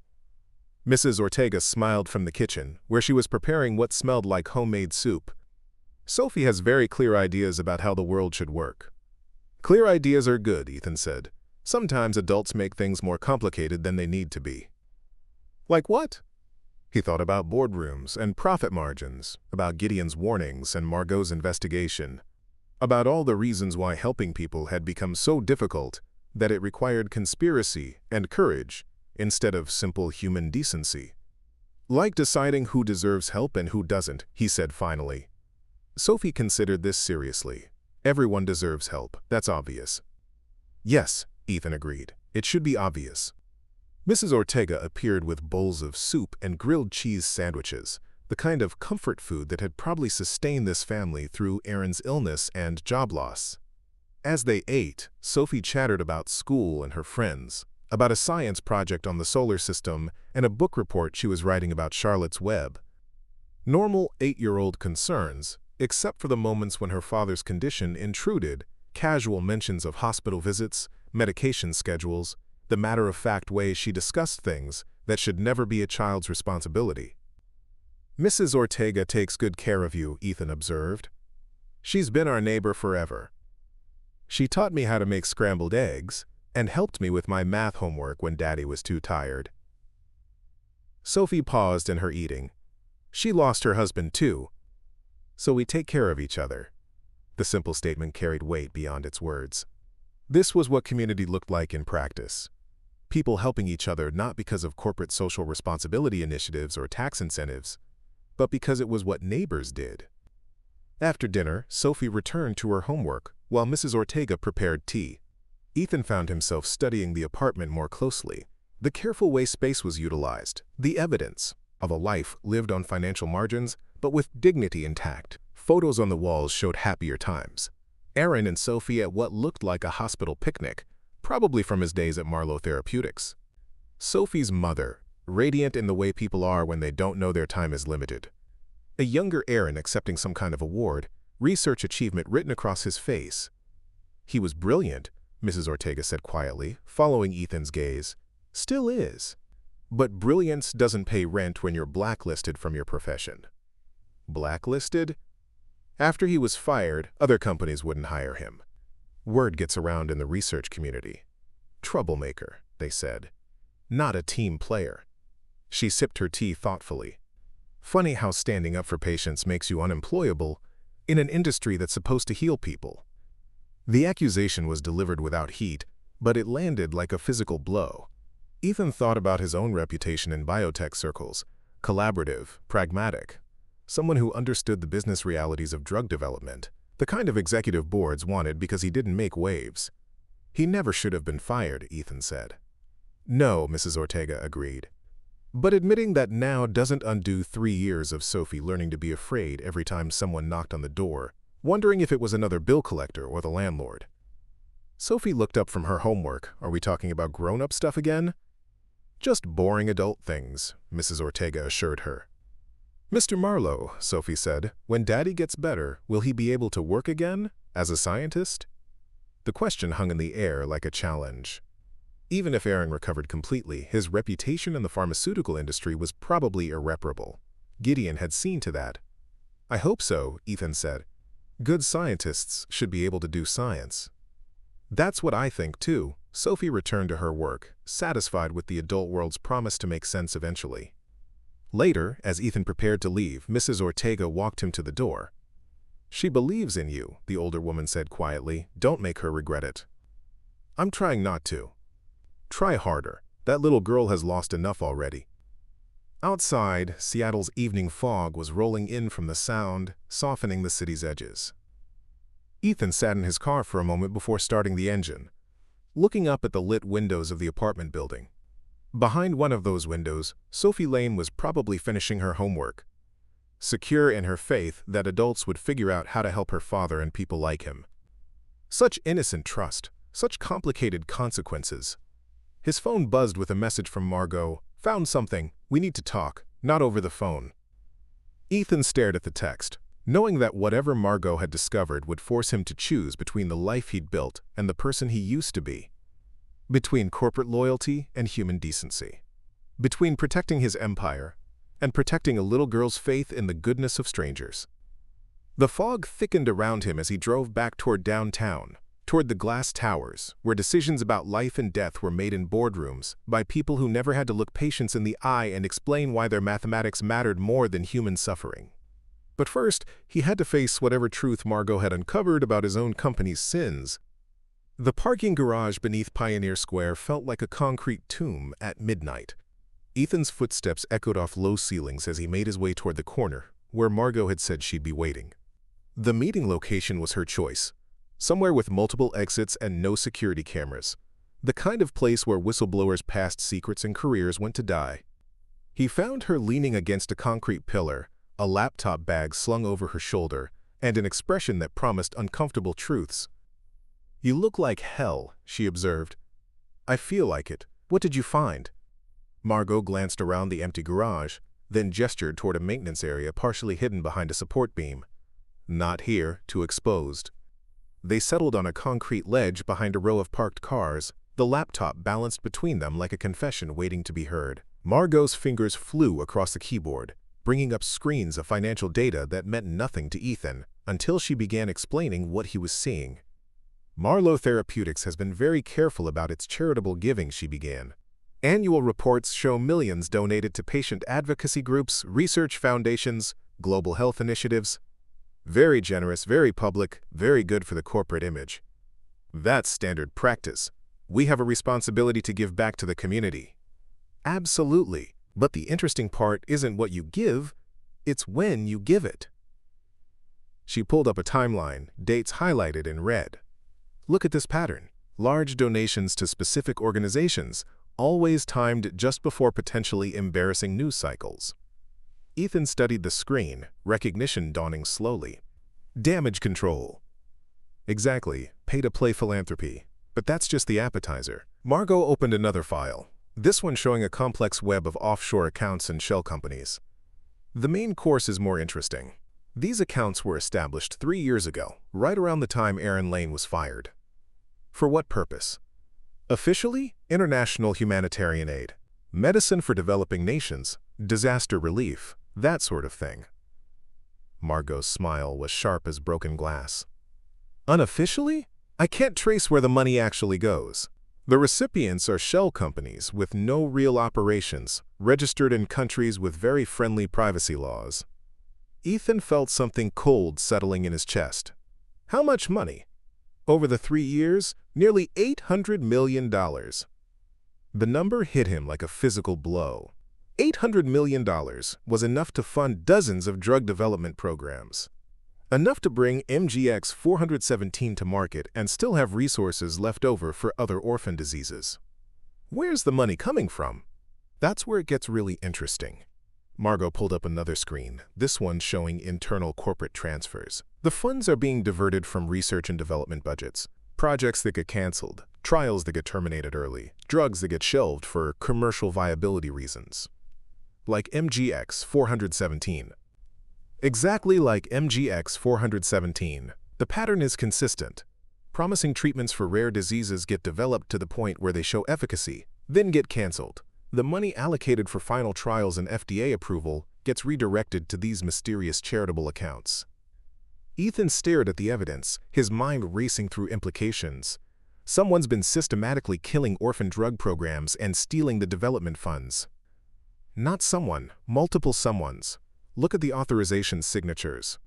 Mrs. Ortega smiled from the kitchen, where she was preparing what smelled like homemade soup. "Sophie has very clear ideas about how the world should work." "Clear ideas are good," Ethan said. "Sometimes adults make things more complicated than they need to be." "Like what?" He thought about boardrooms and profit margins, about Gideon's warnings and Margot's investigation, about all the reasons why helping people had become so difficult that it required conspiracy and courage instead of simple human decency. "Like deciding who deserves help and who doesn't," he said finally. Sophie considered this seriously. "Everyone deserves help, that's obvious." "Yes," Ethan agreed. "It should be obvious." Mrs. Ortega appeared with bowls of soup and grilled cheese sandwiches, the kind of comfort food that had probably sustained this family through Aaron's illness and job loss. As they ate, Sophie chattered about school and her friends, about a science project on the solar system and a book report she was writing about Charlotte's Web. Normal 8-year-old concerns, except for the moments when her father's condition intruded, casual mentions of hospital visits, medication schedules, the matter-of-fact way she discussed things that should never be a child's responsibility. "Mrs. Ortega takes good care of you," Ethan observed. "She's been our neighbor forever. She taught me how to make scrambled eggs and helped me with my math homework when Daddy was too tired." Sophie paused in her eating. "She lost her husband too, so we take care of each other." The simple statement carried weight beyond its words. This was what community looked like in practice. People helping each other not because of corporate social responsibility initiatives or tax incentives, but because it was what neighbors did. After dinner, Sophie returned to her homework while Mrs. Ortega prepared tea. Ethan found himself studying the apartment more closely. The careful way space was utilized, the evidence of a life lived on financial margins, but with dignity intact. Photos on the walls showed happier times. Aaron and Sophie at what looked like a hospital picnic, probably from his days at Marlowe Therapeutics. Sophie's mother, radiant in the way people are when they don't know their time is limited. A younger Aaron accepting some kind of award, research achievement written across his face. "He was brilliant," Mrs. Ortega said quietly, following Ethan's gaze. "Still is. But brilliance doesn't pay rent when you're blacklisted from your profession." Blacklisted? After he was fired, other companies wouldn't hire him. Word gets around in the research community. Troublemaker, they said. Not a team player. She sipped her tea thoughtfully. Funny how standing up for patients makes you unemployable in an industry that's supposed to heal people. The accusation was delivered without heat, but it landed like a physical blow. Ethan thought about his own reputation in biotech circles, collaborative, pragmatic, someone who understood the business realities of drug development, the kind of executive boards wanted because he didn't make waves. He never should have been fired, Ethan said. No, Mrs. Ortega agreed. But admitting that now doesn't undo 3 years of Sophie learning to be afraid every time someone knocked on the door, wondering if it was another bill collector or the landlord. Sophie looked up from her homework. Are we talking about grown-up stuff again? Just boring adult things, Mrs. Ortega assured her. Mr. Marlowe, Sophie said, when Daddy gets better, will he be able to work again, as a scientist? The question hung in the air like a challenge. Even if Aaron recovered completely, his reputation in the pharmaceutical industry was probably irreparable. Gideon had seen to that. I hope so, Ethan said. Good scientists should be able to do science. That's what I think, too. Sophie returned to her work, satisfied with the adult world's promise to make sense eventually. Later, as Ethan prepared to leave, Mrs. Ortega walked him to the door. She believes in you, the older woman said quietly. Don't make her regret it. I'm trying not to. Try harder. That little girl has lost enough already. Outside, Seattle's evening fog was rolling in from the sound, softening the city's edges. Ethan sat in his car for a moment before starting the engine, looking up at the lit windows of the apartment building. Behind one of those windows, Sophie Lane was probably finishing her homework, secure in her faith that adults would figure out how to help her father and people like him. Such innocent trust, such complicated consequences. His phone buzzed with a message from Margot. Found something. We need to talk, not over the phone. Ethan stared at the text, knowing that whatever Margot had discovered would force him to choose between the life he'd built and the person he used to be. Between corporate loyalty and human decency. Between protecting his empire and protecting a little girl's faith in the goodness of strangers. The fog thickened around him as he drove back toward downtown, toward the glass towers, where decisions about life and death were made in boardrooms by people who never had to look patients in the eye and explain why their mathematics mattered more than human suffering. But first, he had to face whatever truth Margot had uncovered about his own company's sins. The parking garage beneath Pioneer Square felt like a concrete tomb at midnight. Ethan's footsteps echoed off low ceilings as he made his way toward the corner, where Margot had said she'd be waiting. The meeting location was her choice. Somewhere with multiple exits and no security cameras. The kind of place where whistleblowers' past secrets and careers went to die. He found her leaning against a concrete pillar, a laptop bag slung over her shoulder, and an expression that promised uncomfortable truths. You look like hell, she observed. I feel like it. What did you find? Margot glanced around the empty garage, then gestured toward a maintenance area partially hidden behind a support beam. Not here, too exposed. They settled on a concrete ledge behind a row of parked cars, the laptop balanced between them like a confession waiting to be heard. Margot's fingers flew across the keyboard, bringing up screens of financial data that meant nothing to Ethan, until she began explaining what he was seeing. Marlowe Therapeutics has been very careful about its charitable giving, she began. Annual reports show millions donated to patient advocacy groups, research foundations, global health initiatives. Very generous, very public, very good for the corporate image. That's standard practice. We have a responsibility to give back to the community. Absolutely. But the interesting part isn't what you give, it's when you give it. She pulled up a timeline, dates highlighted in red. Look at this pattern. Large donations to specific organizations, always timed just before potentially embarrassing news cycles. Ethan studied the screen, recognition dawning slowly. Damage control. Exactly, pay-to-play philanthropy. But that's just the appetizer. Margot opened another file, this one showing a complex web of offshore accounts and shell companies. The main course is more interesting. These accounts were established 3 years ago, right around the time Aaron Lane was fired. For what purpose? Officially, international humanitarian aid, medicine for developing nations, disaster relief, that sort of thing. Margot's smile was sharp as broken glass. Unofficially? I can't trace where the money actually goes. The recipients are shell companies with no real operations, registered in countries with very friendly privacy laws. Ethan felt something cold settling in his chest. How much money? Over the 3 years, nearly $800 million. The number hit him like a physical blow. $800 million was enough to fund dozens of drug development programs. Enough to bring MGX 417 to market and still have resources left over for other orphan diseases. Where's the money coming from? That's where it gets really interesting. Margot pulled up another screen, this one showing internal corporate transfers. The funds are being diverted from research and development budgets. Projects that get canceled, trials that get terminated early, drugs that get shelved for commercial viability reasons. Like MGX 417. Exactly like MGX 417, the pattern is consistent. Promising treatments for rare diseases get developed to the point where they show efficacy, then get canceled. The money allocated for final trials and FDA approval gets redirected to these mysterious charitable accounts. Ethan stared at the evidence, his mind racing through implications. Someone's been systematically killing orphan drug programs and stealing the development funds. Not someone, multiple someones. Look at the authorization signatures.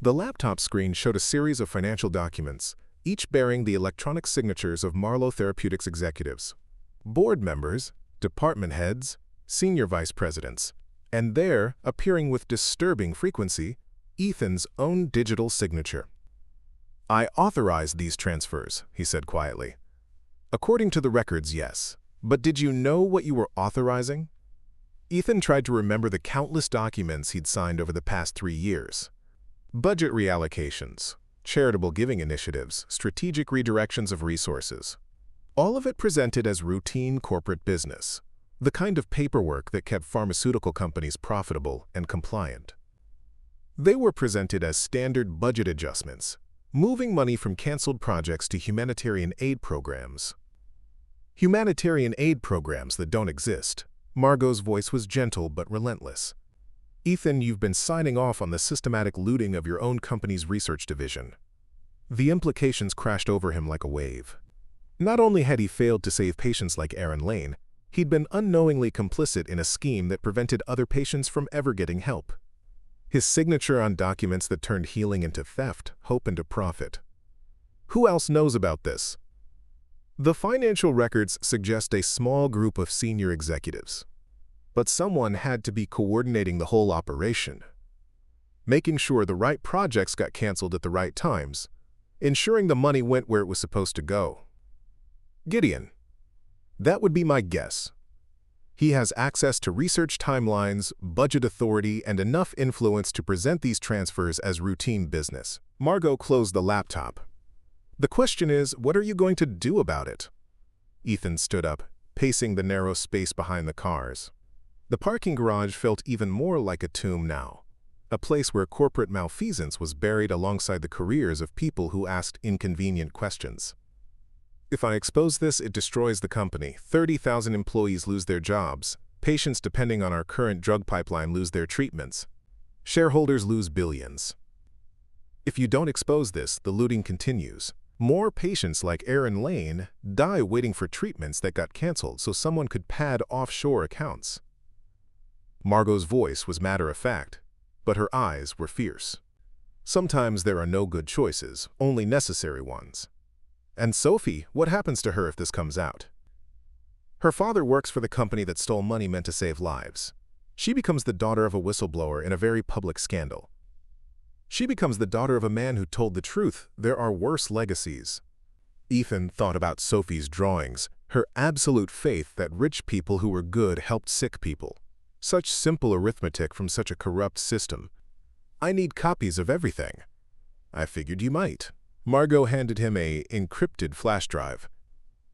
The laptop screen showed a series of financial documents, each bearing the electronic signatures of Marlowe Therapeutics executives, board members, department heads, senior vice presidents, and there, appearing with disturbing frequency, Ethan's own digital signature. "I authorized these transfers," he said quietly. "According to the records, yes. But did you know what you were authorizing?" Ethan tried to remember the countless documents he'd signed over the past 3 years. Budget reallocations, charitable giving initiatives, strategic redirections of resources. All of it presented as routine corporate business, the kind of paperwork that kept pharmaceutical companies profitable and compliant. They were presented as standard budget adjustments, moving money from canceled projects to humanitarian aid programs. Humanitarian aid programs that don't exist. Margot's voice was gentle but relentless. "Ethan, you've been signing off on the systematic looting of your own company's research division." The implications crashed over him like a wave. Not only had he failed to save patients like Aaron Lane, he'd been unknowingly complicit in a scheme that prevented other patients from ever getting help. His signature on documents that turned healing into theft, hope into profit. Who else knows about this? The financial records suggest a small group of senior executives. But someone had to be coordinating the whole operation, making sure the right projects got canceled at the right times, ensuring the money went where it was supposed to go. Gideon. That would be my guess. He has access to research timelines, budget authority, and enough influence to present these transfers as routine business. Margot closed the laptop. "The question is, what are you going to do about it?" Ethan stood up, pacing the narrow space behind the cars. The parking garage felt even more like a tomb now, a place where corporate malfeasance was buried alongside the careers of people who asked inconvenient questions. "If I expose this, it destroys the company. 30,000 employees lose their jobs. Patients depending on our current drug pipeline lose their treatments. Shareholders lose billions. If you don't expose this, the looting continues. More patients like Aaron Lane die waiting for treatments that got canceled so someone could pad offshore accounts." Margot's voice was matter-of-fact, but her eyes were fierce. "Sometimes there are no good choices, only necessary ones. And Sophie, what happens to her if this comes out? Her father works for the company that stole money meant to save lives. She becomes the daughter of a whistleblower in a very public scandal. She becomes the daughter of a man who told the truth. There are worse legacies." Ethan thought about Sophie's drawings, her absolute faith that rich people who were good helped sick people. Such simple arithmetic from such a corrupt system. "I need copies of everything." "I figured you might." Margot handed him a encrypted flash drive.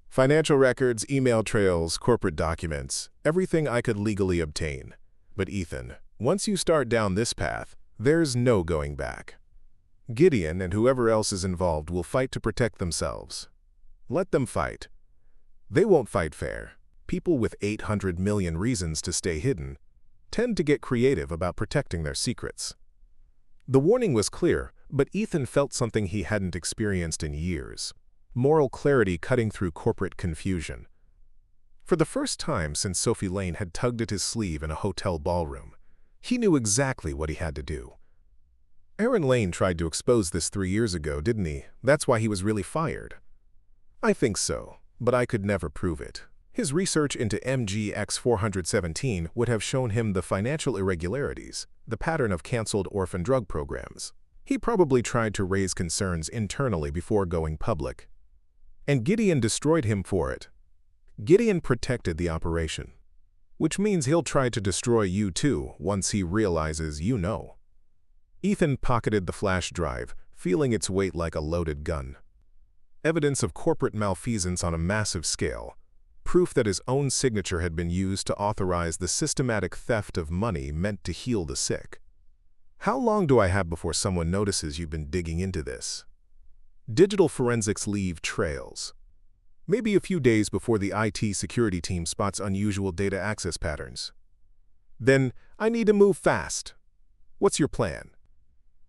"Financial records, email trails, corporate documents, everything I could legally obtain. But Ethan, once you start down this path, there's no going back. Gideon and whoever else is involved will fight to protect themselves. Let them fight. They won't fight fair. People with 800 million reasons to stay hidden tend to get creative about protecting their secrets." The warning was clear, but Ethan felt something he hadn't experienced in years. Moral clarity cutting through corporate confusion. For the first time since Sophie Lane had tugged at his sleeve in a hotel ballroom, he knew exactly what he had to do. Aaron Lane tried to expose this 3 years ago, didn't he? That's why he was really fired. "I think so, but I could never prove it." His research into MGX 417 would have shown him the financial irregularities, the pattern of canceled orphan drug programs. He probably tried to raise concerns internally before going public. And Gideon destroyed him for it. Gideon protected the operation. Which means he'll try to destroy you too once he realizes you know. Ethan pocketed the flash drive, feeling its weight like a loaded gun. Evidence of corporate malfeasance on a massive scale. Proof that his own signature had been used to authorize the systematic theft of money meant to heal the sick. How long do I have before someone notices you've been digging into this? Digital forensics leave trails. Maybe a few days before the IT security team spots unusual data access patterns. Then, I need to move fast. What's your plan?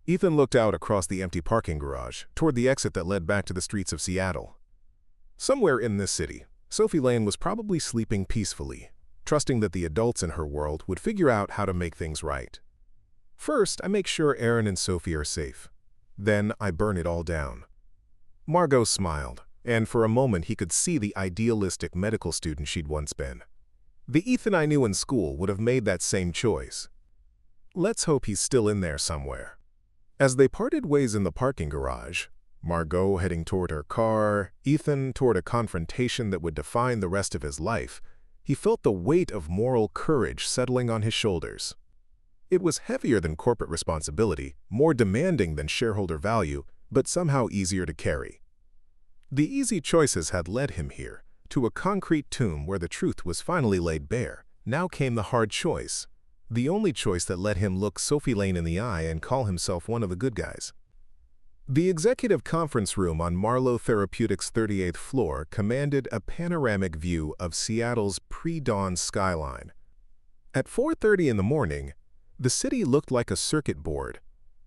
Ethan looked out across the empty parking garage, toward the exit that led back to the streets of Seattle. Somewhere in this city, Sophie Lane was probably sleeping peacefully, trusting that the adults in her world would figure out how to make things right. First, I make sure Aaron and Sophie are safe. Then, I burn it all down. Margot smiled, and for a moment he could see the idealistic medical student she'd once been. The Ethan I knew in school would have made that same choice. Let's hope he's still in there somewhere. As they parted ways in the parking garage, Margot heading toward her car, Ethan toward a confrontation that would define the rest of his life, he felt the weight of moral courage settling on his shoulders. It was heavier than corporate responsibility, more demanding than shareholder value, but somehow easier to carry. The easy choices had led him here, to a concrete tomb where the truth was finally laid bare. Now came the hard choice, the only choice that let him look Sophie Lane in the eye and call himself one of the good guys. The executive conference room on Marlowe Therapeutics' 38th floor commanded a panoramic view of Seattle's pre-dawn skyline. At 4:30 in the morning, the city looked like a circuit board,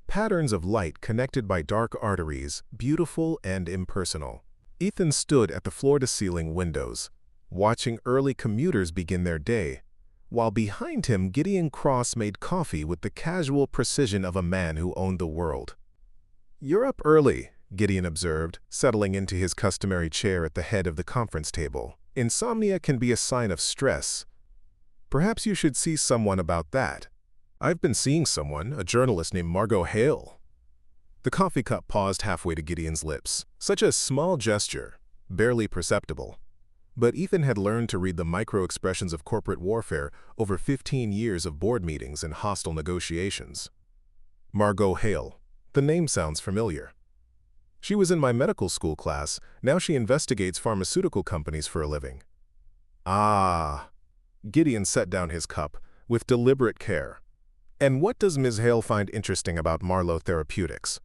patterns of light connected by dark arteries, beautiful and impersonal. Ethan stood at the floor-to-ceiling windows, watching early commuters begin their day, while behind him Gideon Cross made coffee with the casual precision of a man who owned the world. "You're up early," Gideon observed, settling into his customary chair at the head of the conference table. "Insomnia can be a sign of stress. Perhaps you should see someone about that." "I've been seeing someone, a journalist named Margot Hale." The coffee cup paused halfway to Gideon's lips. Such a small gesture, barely perceptible. But Ethan had learned to read the micro-expressions of corporate warfare over 15 years of board meetings and hostile negotiations. Margot Hale. The name sounds familiar. She was in my medical school class. Now she investigates pharmaceutical companies for a living. Ah. Gideon set down his cup with deliberate care. "And what does Ms. Hale find interesting about Marlowe Therapeutics?"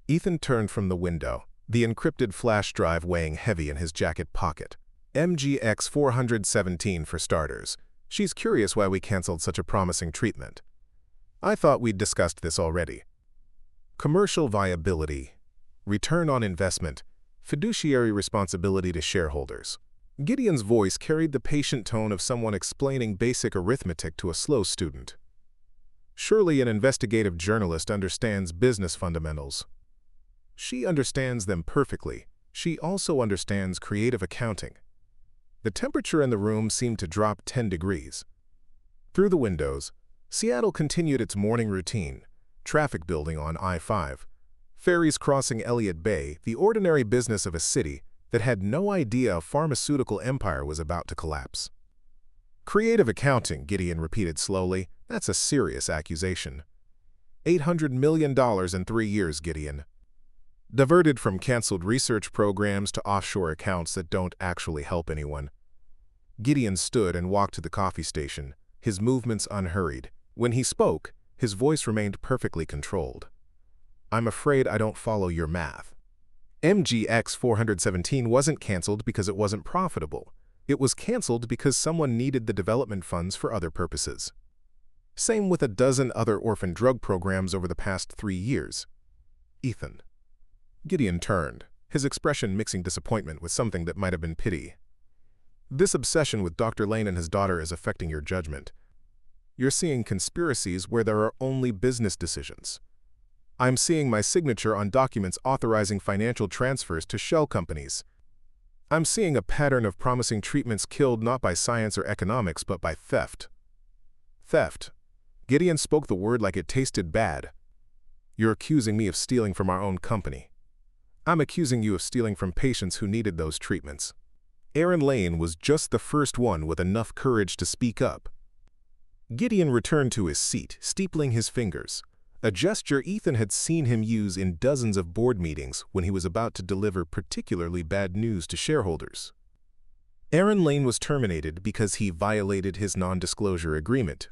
Ethan turned from the window, the encrypted flash drive weighing heavy in his jacket pocket. "MGX 417 for starters. She's curious why we canceled such a promising treatment." "I thought we'd discussed this already." Commercial viability, return on investment, fiduciary responsibility to shareholders. Gideon's voice carried the patient tone of someone explaining basic arithmetic to a slow student. Surely an investigative journalist understands business fundamentals. She understands them perfectly. She also understands creative accounting. The temperature in the room seemed to drop 10 degrees. Through the windows, Seattle continued its morning routine, traffic building on I-5, ferries crossing Elliott Bay, the ordinary business of a city that had no idea a pharmaceutical empire was about to collapse. "Creative accounting," Gideon repeated slowly. "That's a serious accusation." $800 million in 3 years, Gideon. Diverted from canceled research programs to offshore accounts that don't actually help anyone. Gideon stood and walked to the coffee station, his movements unhurried. When he spoke, his voice remained perfectly controlled. "I'm afraid I don't follow your math. MGX 417 wasn't canceled because it wasn't profitable. It was canceled because someone needed the development funds for other purposes. Same with a dozen other orphan drug programs over the past 3 years. Ethan." Gideon turned, his expression mixing disappointment with something that might have been pity. "This obsession with Dr. Lane and his daughter is affecting your judgment. You're seeing conspiracies where there are only business decisions. I'm seeing my signature on documents authorizing financial transfers to shell companies. I'm seeing a pattern of promising treatments killed not by science or economics but by theft." Theft. Gideon spoke the word like it tasted bad. "You're accusing me of stealing from our own company. I'm accusing you of stealing from patients who needed those treatments." Aaron Lane was just the first one with enough courage to speak up. Gideon returned to his seat, steepling his fingers, a gesture Ethan had seen him use in dozens of board meetings when he was about to deliver particularly bad news to shareholders. Aaron Lane was terminated because he violated his non-disclosure agreement.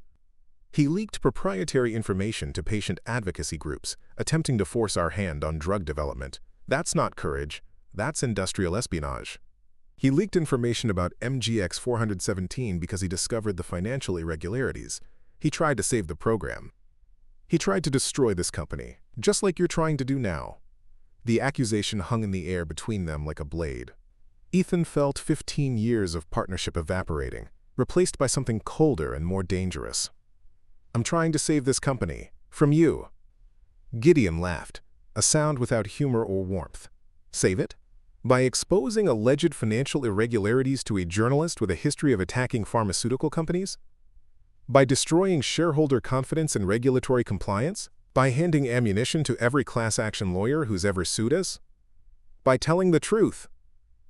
He leaked proprietary information to patient advocacy groups, attempting to force our hand on drug development. That's not courage, that's industrial espionage. He leaked information about MGX 417 because he discovered the financial irregularities. He tried to save the program. He tried to destroy this company, just like you're trying to do now. The accusation hung in the air between them like a blade. Ethan felt 15 years of partnership evaporating, replaced by something colder and more dangerous. I'm trying to save this company. From you. Gideon laughed, a sound without humor or warmth. Save it? By exposing alleged financial irregularities to a journalist with a history of attacking pharmaceutical companies? By destroying shareholder confidence in regulatory compliance? By handing ammunition to every class action lawyer who's ever sued us? By telling the truth.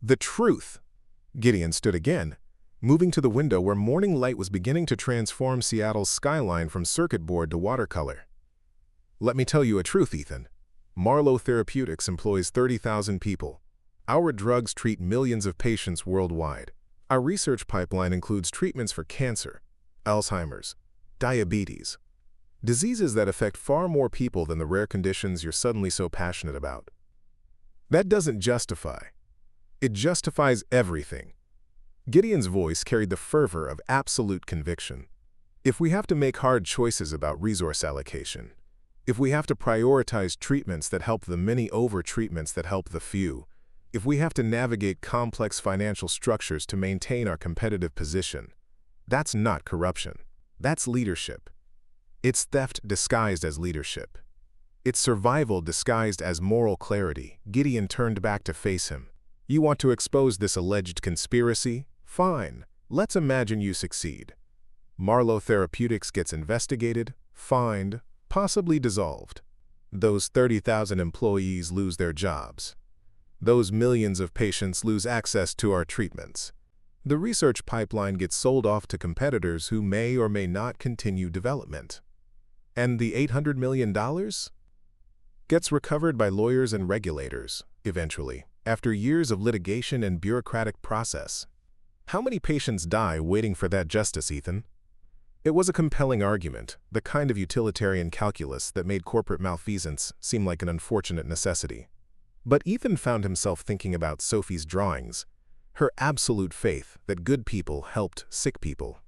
The truth. Gideon stood again, moving to the window where morning light was beginning to transform Seattle's skyline from circuit board to watercolor. Let me tell you a truth, Ethan. Marlowe Therapeutics employs 30,000 people. Our drugs treat millions of patients worldwide. Our research pipeline includes treatments for cancer, Alzheimer's, diabetes, diseases that affect far more people than the rare conditions you're suddenly so passionate about. That doesn't justify. It justifies everything. Gideon's voice carried the fervor of absolute conviction. If we have to make hard choices about resource allocation, if we have to prioritize treatments that help the many over treatments that help the few, if we have to navigate complex financial structures to maintain our competitive position, that's not corruption. That's leadership. It's theft disguised as leadership. It's survival disguised as moral clarity. Gideon turned back to face him. You want to expose this alleged conspiracy? Fine. Let's imagine you succeed. Marlowe Therapeutics gets investigated, fined, possibly dissolved. Those 30,000 employees lose their jobs. Those millions of patients lose access to our treatments. The research pipeline gets sold off to competitors who may or may not continue development. And the $800 million gets recovered by lawyers and regulators, eventually, after years of litigation and bureaucratic process. How many patients die waiting for that justice, Ethan? It was a compelling argument, the kind of utilitarian calculus that made corporate malfeasance seem like an unfortunate necessity. But Ethan found himself thinking about Sophie's drawings, her absolute faith that good people helped sick people.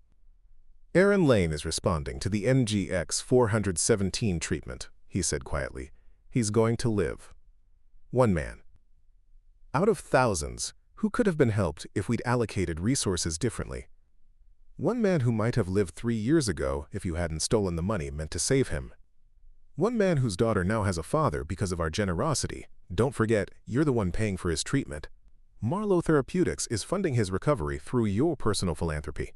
Aaron Lane is responding to the MGX 417 treatment, he said quietly. He's going to live. One man. Out of thousands, who could have been helped if we'd allocated resources differently? One man who might have lived 3 years ago if you hadn't stolen the money meant to save him. One man whose daughter now has a father because of our generosity. Don't forget, you're the one paying for his treatment. Marlowe Therapeutics is funding his recovery through your personal philanthropy.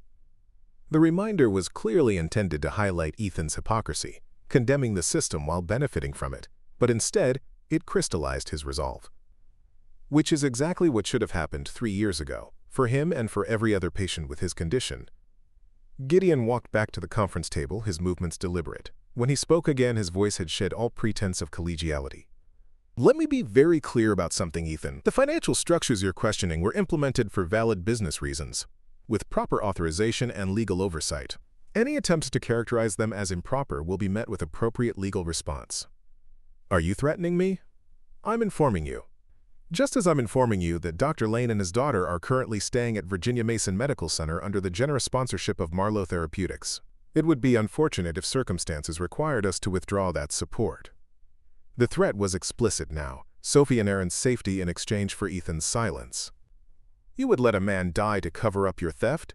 The reminder was clearly intended to highlight Ethan's hypocrisy, condemning the system while benefiting from it, but instead, it crystallized his resolve. Which is exactly what should have happened 3 years ago, for him and for every other patient with his condition. Gideon walked back to the conference table, his movements deliberate. When he spoke again, his voice had shed all pretense of collegiality. Let me be very clear about something, Ethan. The financial structures you're questioning were implemented for valid business reasons, with proper authorization and legal oversight. Any attempt to characterize them as improper will be met with appropriate legal response. Are you threatening me? I'm informing you. Just as I'm informing you that Dr. Lane and his daughter are currently staying at Virginia Mason Medical Center under the generous sponsorship of Marlowe Therapeutics. It would be unfortunate if circumstances required us to withdraw that support. The threat was explicit now, Sophie and Aaron's safety in exchange for Ethan's silence. You would let a man die to cover up your theft?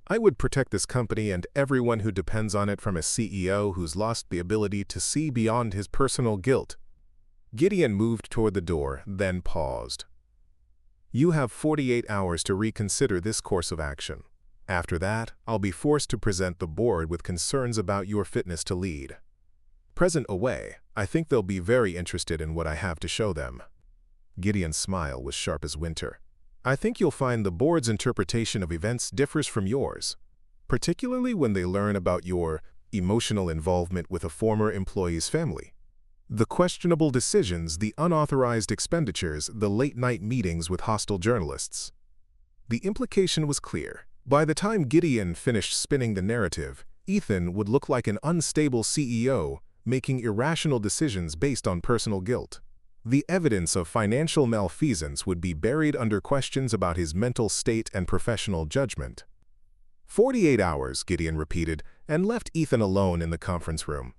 I would protect this company and everyone who depends on it from a CEO who's lost the ability to see beyond his personal guilt. Gideon moved toward the door, then paused. You have 48 hours to reconsider this course of action. After that, I'll be forced to present the board with concerns about your fitness to lead. Present away, I think they'll be very interested in what I have to show them. Gideon's smile was sharp as winter. I think you'll find the board's interpretation of events differs from yours, particularly when they learn about your emotional involvement with a former employee's family. The questionable decisions, the unauthorized expenditures, the late-night meetings with hostile journalists. The implication was clear. By the time Gideon finished spinning the narrative, Ethan would look like an unstable CEO making irrational decisions based on personal guilt. The evidence of financial malfeasance would be buried under questions about his mental state and professional judgment. 48 hours, Gideon repeated, and left Ethan alone in the conference room.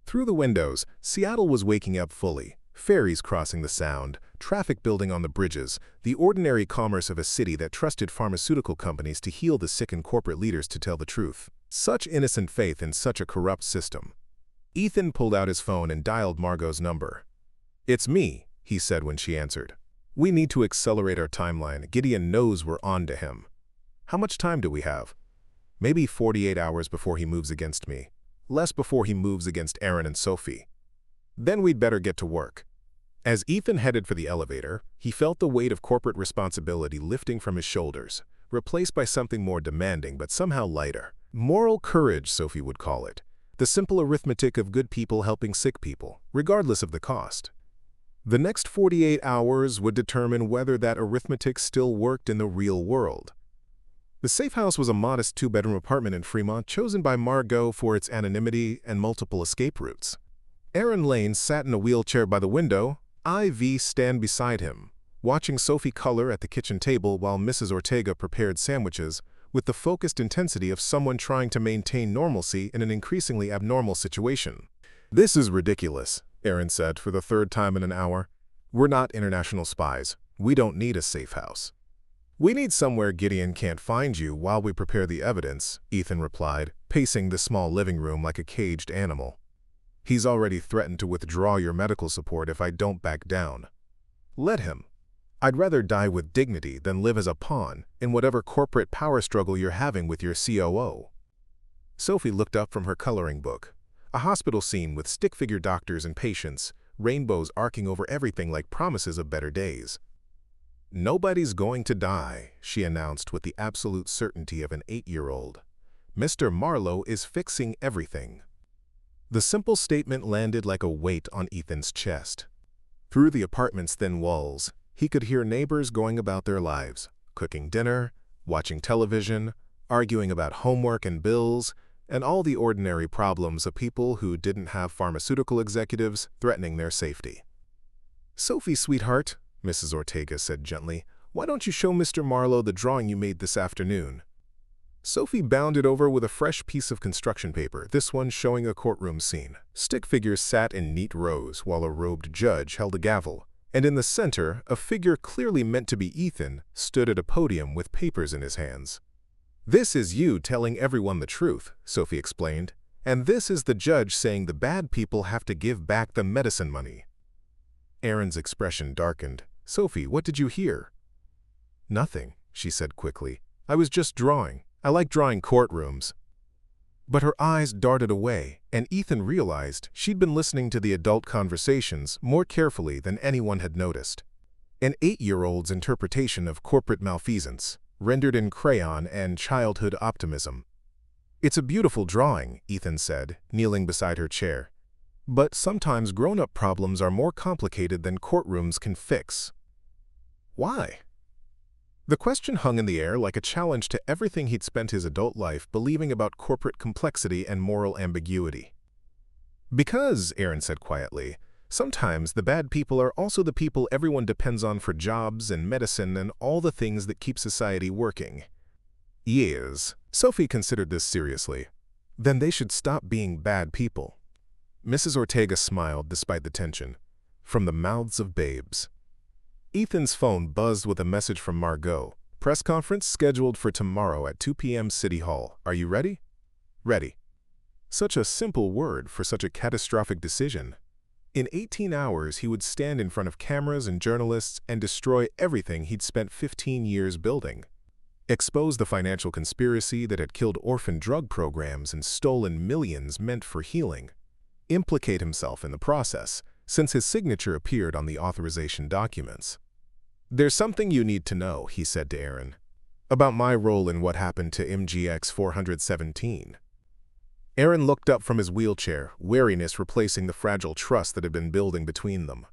Through the windows, Seattle was waking up fully. Ferries crossing the Sound, traffic building on the bridges, the ordinary commerce of a city that trusted pharmaceutical companies to heal the sick and corporate leaders to tell the truth. Such innocent faith in such a corrupt system. Ethan pulled out his phone and dialed Margot's number. "It's me," he said when she answered. "We need to accelerate our timeline. Gideon knows we're on to him. How much time do we have?" "Maybe 48 hours before he moves against me. Less before he moves against Aaron and Sophie. Then we'd better get to work." As Ethan headed for the elevator, he felt the weight of corporate responsibility lifting from his shoulders, replaced by something more demanding but somehow lighter. Moral courage, Sophie would call it. The simple arithmetic of good people helping sick people, regardless of the cost. The next 48 hours would determine whether that arithmetic still worked in the real world. The safe house was a modest two-bedroom apartment in Fremont chosen by Margot for its anonymity and multiple escape routes. Aaron Lane sat in a wheelchair by the window, IV stand beside him, watching Sophie color at the kitchen table while Mrs. Ortega prepared sandwiches with the focused intensity of someone trying to maintain normalcy in an increasingly abnormal situation. "This is ridiculous," Aaron said for the third time in an hour. "We're not international spies. We don't need a safe house." "We need somewhere Gideon can't find you while we prepare the evidence," Ethan replied, pacing the small living room like a caged animal. "He's already threatened to withdraw your medical support if I don't back down. Let him. I'd rather die with dignity than live as a pawn in whatever corporate power struggle you're having with your COO." Sophie looked up from her coloring book. A hospital scene with stick-figure doctors and patients, rainbows arcing over everything like promises of better days. "Nobody's going to die," she announced with the absolute certainty of an 8-year-old. "Mr. Marlowe is fixing everything." The simple statement landed like a weight on Ethan's chest. Through the apartment's thin walls, he could hear neighbors going about their lives, cooking dinner, watching television, arguing about homework and bills, and all the ordinary problems of people who didn't have pharmaceutical executives threatening their safety. "Sophie, sweetheart," Mrs. Ortega said gently, "why don't you show Mr. Marlowe the drawing you made this afternoon?" Sophie bounded over with a fresh piece of construction paper, this one showing a courtroom scene. Stick figures sat in neat rows while a robed judge held a gavel, and in the center, a figure clearly meant to be Ethan stood at a podium with papers in his hands. "This is you telling everyone the truth," Sophie explained, "and this is the judge saying the bad people have to give back the medicine money." Aaron's expression darkened. "Sophie, what did you hear?" "Nothing," she said quickly. "I was just drawing. I like drawing courtrooms." But her eyes darted away, and Ethan realized she'd been listening to the adult conversations more carefully than anyone had noticed. An 8-year-old's interpretation of corporate malfeasance, rendered in crayon and childhood optimism. "It's a beautiful drawing," Ethan said, kneeling beside her chair. "But sometimes grown-up problems are more complicated than courtrooms can fix." "Why?" The question hung in the air like a challenge to everything he'd spent his adult life believing about corporate complexity and moral ambiguity. "Because," Aaron said quietly, "sometimes the bad people are also the people everyone depends on for jobs and medicine and all the things that keep society working." "Yes." Sophie considered this seriously. "Then they should stop being bad people." Mrs. Ortega smiled despite the tension. "From the mouths of babes." Ethan's phone buzzed with a message from Margot. "Press conference scheduled for tomorrow at 2 p.m. City Hall. Are you ready?" "Ready." Such a simple word for such a catastrophic decision. In 18 hours, he would stand in front of cameras and journalists and destroy everything he'd spent 15 years building. Expose the financial conspiracy that had killed orphan drug programs and stolen millions meant for healing. Implicate himself in the process, since his signature appeared on the authorization documents. "There's something you need to know," he said to Aaron, "about my role in what happened to MGX 417. Aaron looked up from his wheelchair, wariness replacing the fragile trust that had been building between them.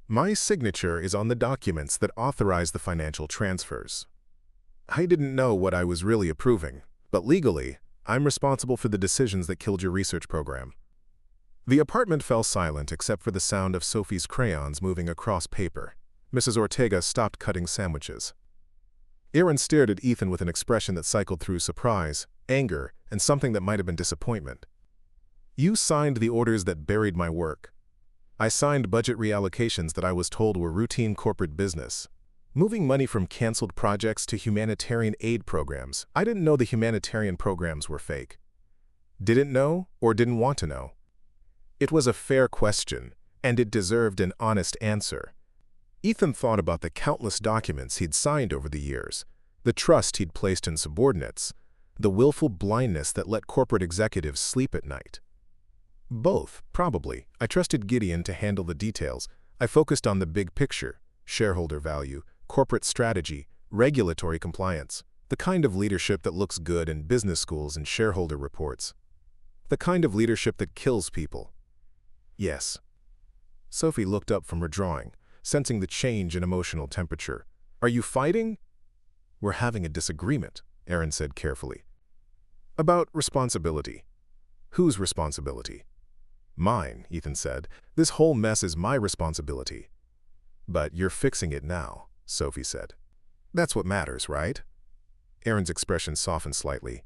"My signature is on the documents that authorize the financial transfers. I didn't know what I was really approving, but legally, I'm responsible for the decisions that killed your research program." The apartment fell silent except for the sound of Sophie's crayons moving across paper. Mrs. Ortega stopped cutting sandwiches. Aaron stared at Ethan with an expression that cycled through surprise, anger, and something that might have been disappointment. "You signed the orders that buried my work. I signed budget reallocations that I was told were routine corporate business. Moving money from canceled projects to humanitarian aid programs. I didn't know the humanitarian programs were fake. Didn't know or didn't want to know. It was a fair question, and it deserved an honest answer." Ethan thought about the countless documents he'd signed over the years, the trust he'd placed in subordinates, the willful blindness that let corporate executives sleep at night. "Both, probably. I trusted Gideon to handle the details. I focused on the big picture, shareholder value, corporate strategy, regulatory compliance, the kind of leadership that looks good in business schools and shareholder reports. The kind of leadership that kills people." "Yes." Sophie looked up from her drawing, sensing the change in emotional temperature. "Are you fighting?" "We're having a disagreement," Aaron said carefully. "About responsibility." "Whose responsibility?" "Mine," Ethan said. "This whole mess is my responsibility." "But you're fixing it now," Sophie said. "That's what matters, right?" Aaron's expression softened slightly.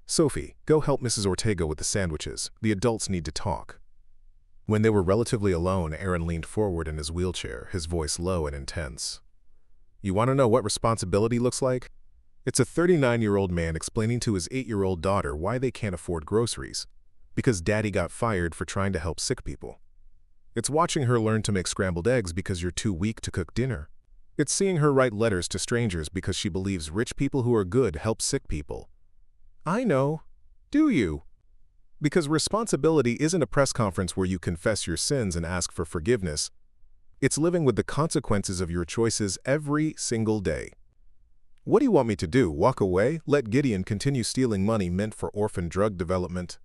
"Sophie, go help Mrs. Ortega with the sandwiches. The adults need to talk." When they were relatively alone, Aaron leaned forward in his wheelchair, his voice low and intense. "You want to know what responsibility looks like? It's a 39-year-old man explaining to his 8-year-old daughter why they can't afford groceries, because Daddy got fired for trying to help sick people. It's watching her learn to make scrambled eggs because you're too weak to cook dinner. It's seeing her write letters to strangers because she believes rich people who are good help sick people." "I know. Do you?" "Because responsibility isn't a press conference where you confess your sins and ask for forgiveness. It's living with the consequences of your choices every single day." "What do you want me to do, walk away, let Gideon continue stealing money meant for orphan drug development?"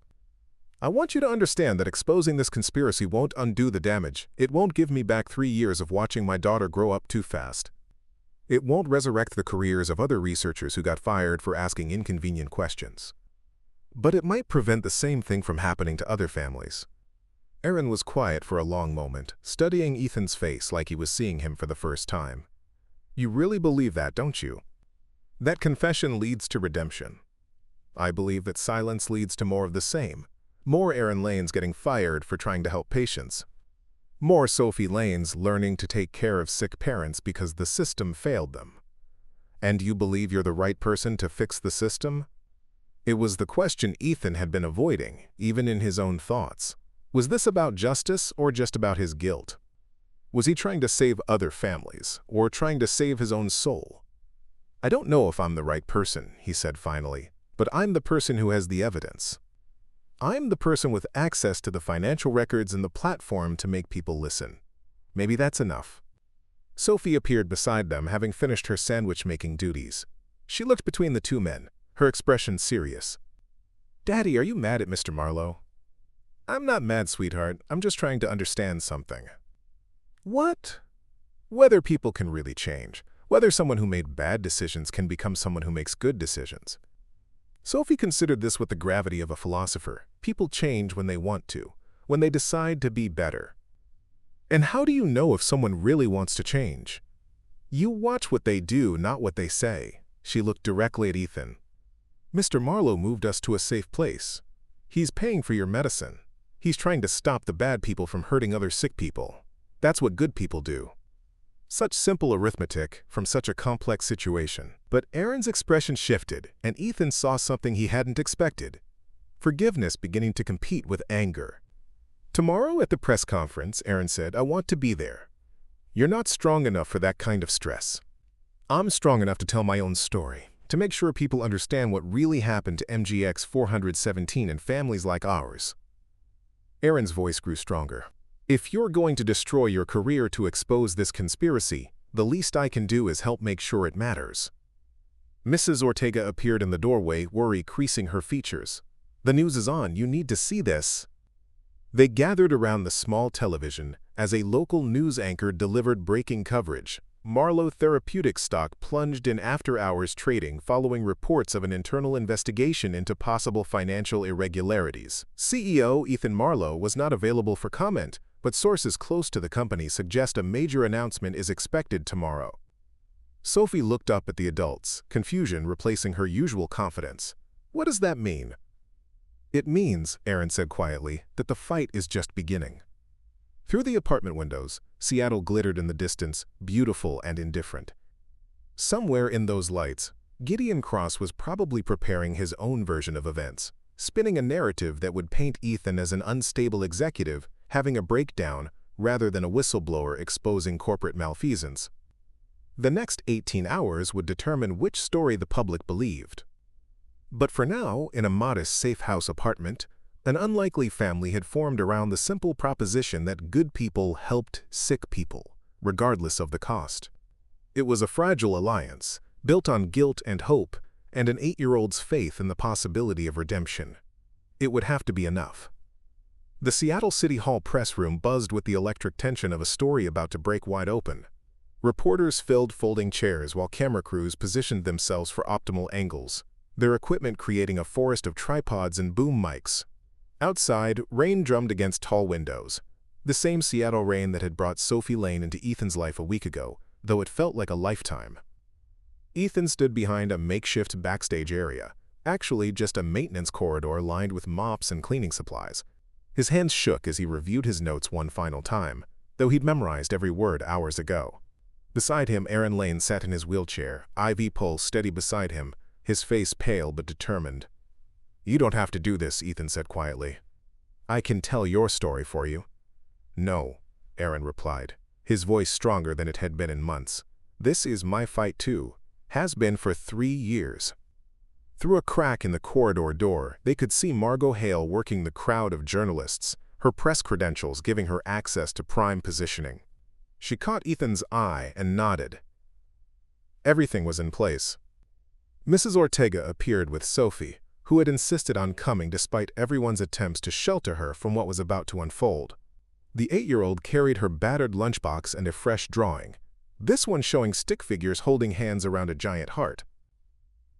"I want you to understand that exposing this conspiracy won't undo the damage. It won't give me back 3 years of watching my daughter grow up too fast. It won't resurrect the careers of other researchers who got fired for asking inconvenient questions. But it might prevent the same thing from happening to other families." Aaron was quiet for a long moment, studying Ethan's face like he was seeing him for the first time. "You really believe that, don't you? That confession leads to redemption. I believe that silence leads to more of the same. More Aaron Lanes getting fired for trying to help patients. More Sophie Lanes learning to take care of sick parents because the system failed them. And you believe you're the right person to fix the system?" It was the question Ethan had been avoiding, even in his own thoughts. Was this about justice or just about his guilt? Was he trying to save other families, or trying to save his own soul? "I don't know if I'm the right person," he said finally, "but I'm the person who has the evidence. I'm the person with access to the financial records and the platform to make people listen. Maybe that's enough." Sophie appeared beside them, having finished her sandwich-making duties. She looked between the two men, her expression serious. "Daddy, are you mad at Mr. Marlowe?" "I'm not mad, sweetheart. I'm just trying to understand something." "What?" "Whether people can really change. Whether someone who made bad decisions can become someone who makes good decisions." Sophie considered this with the gravity of a philosopher. People change when they want to, when they decide to be better. "And how do you know if someone really wants to change?" "You watch what they do, not what they say." She looked directly at Ethan. "Mr. Marlowe moved us to a safe place. He's paying for your medicine. He's trying to stop the bad people from hurting other sick people. That's what good people do." Such simple arithmetic from such a complex situation. But Aaron's expression shifted, and Ethan saw something he hadn't expected. Forgiveness beginning to compete with anger. "Tomorrow at the press conference," Aaron said, "I want to be there. You're not strong enough for that kind of stress. I'm strong enough to tell my own story, to make sure people understand what really happened to MGX 417 and families like ours." Aaron's voice grew stronger. "If you're going to destroy your career to expose this conspiracy, The least I can do is help make sure it matters." Mrs. Ortega appeared in the doorway, worry creasing her features. "The news is on. You need to see this." They gathered around the small television as a local news anchor delivered breaking coverage. Marlowe Therapeutics stock plunged in after-hours trading following reports of an internal investigation into possible financial irregularities. CEO Ethan Marlowe was not available for comment, but sources close to the company suggest a major announcement is expected tomorrow. Sophie looked up at the adults, confusion replacing her usual confidence. "What does that mean?" "It means," Aaron said quietly, "that the fight is just beginning." Through the apartment windows, Seattle glittered in the distance, beautiful and indifferent. Somewhere in those lights, Gideon Cross was probably preparing his own version of events, spinning a narrative that would paint Ethan as an unstable executive, having a breakdown, rather than a whistleblower exposing corporate malfeasance. The next 18 hours would determine which story the public believed. But for now, in a modest safe house apartment, an unlikely family had formed around the simple proposition that good people helped sick people, regardless of the cost. It was a fragile alliance, built on guilt and hope, and an 8-year-old's faith in the possibility of redemption. It would have to be enough. The Seattle City Hall press room buzzed with the electric tension of a story about to break wide open. Reporters filled folding chairs while camera crews positioned themselves for optimal angles, their equipment creating a forest of tripods and boom mics. Outside, rain drummed against tall windows. The same Seattle rain that had brought Sophie Lane into Ethan's life a week ago, though it felt like a lifetime. Ethan stood behind a makeshift backstage area, actually just a maintenance corridor lined with mops and cleaning supplies. His hands shook as he reviewed his notes one final time, though he'd memorized every word hours ago. Beside him, Aaron Lane sat in his wheelchair, IV pulse steady beside him, his face pale but determined. "You don't have to do this," Ethan said quietly. "I can tell your story for you." "No," Aaron replied, his voice stronger than it had been in months. "This is my fight too. Has been for 3 years." Through a crack in the corridor door, they could see Margot Hale working the crowd of journalists, her press credentials giving her access to prime positioning. She caught Ethan's eye and nodded. Everything was in place. Mrs. Ortega appeared with Sophie, who had insisted on coming despite everyone's attempts to shelter her from what was about to unfold. The 8-year-old carried her battered lunchbox and a fresh drawing, this one showing stick figures holding hands around a giant heart.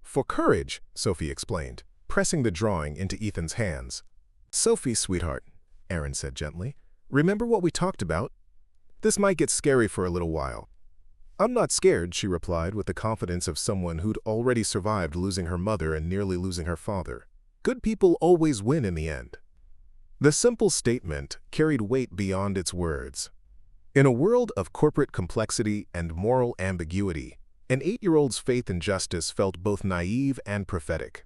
"For courage," Sophie explained, pressing the drawing into Ethan's hands. "Sophie, sweetheart," Aaron said gently, "remember what we talked about? This might get scary for a little while." "I'm not scared," she replied with the confidence of someone who'd already survived losing her mother and nearly losing her father. "Good people always win in the end." The simple statement carried weight beyond its words. In a world of corporate complexity and moral ambiguity, an 8-year-old's faith in justice felt both naive and prophetic.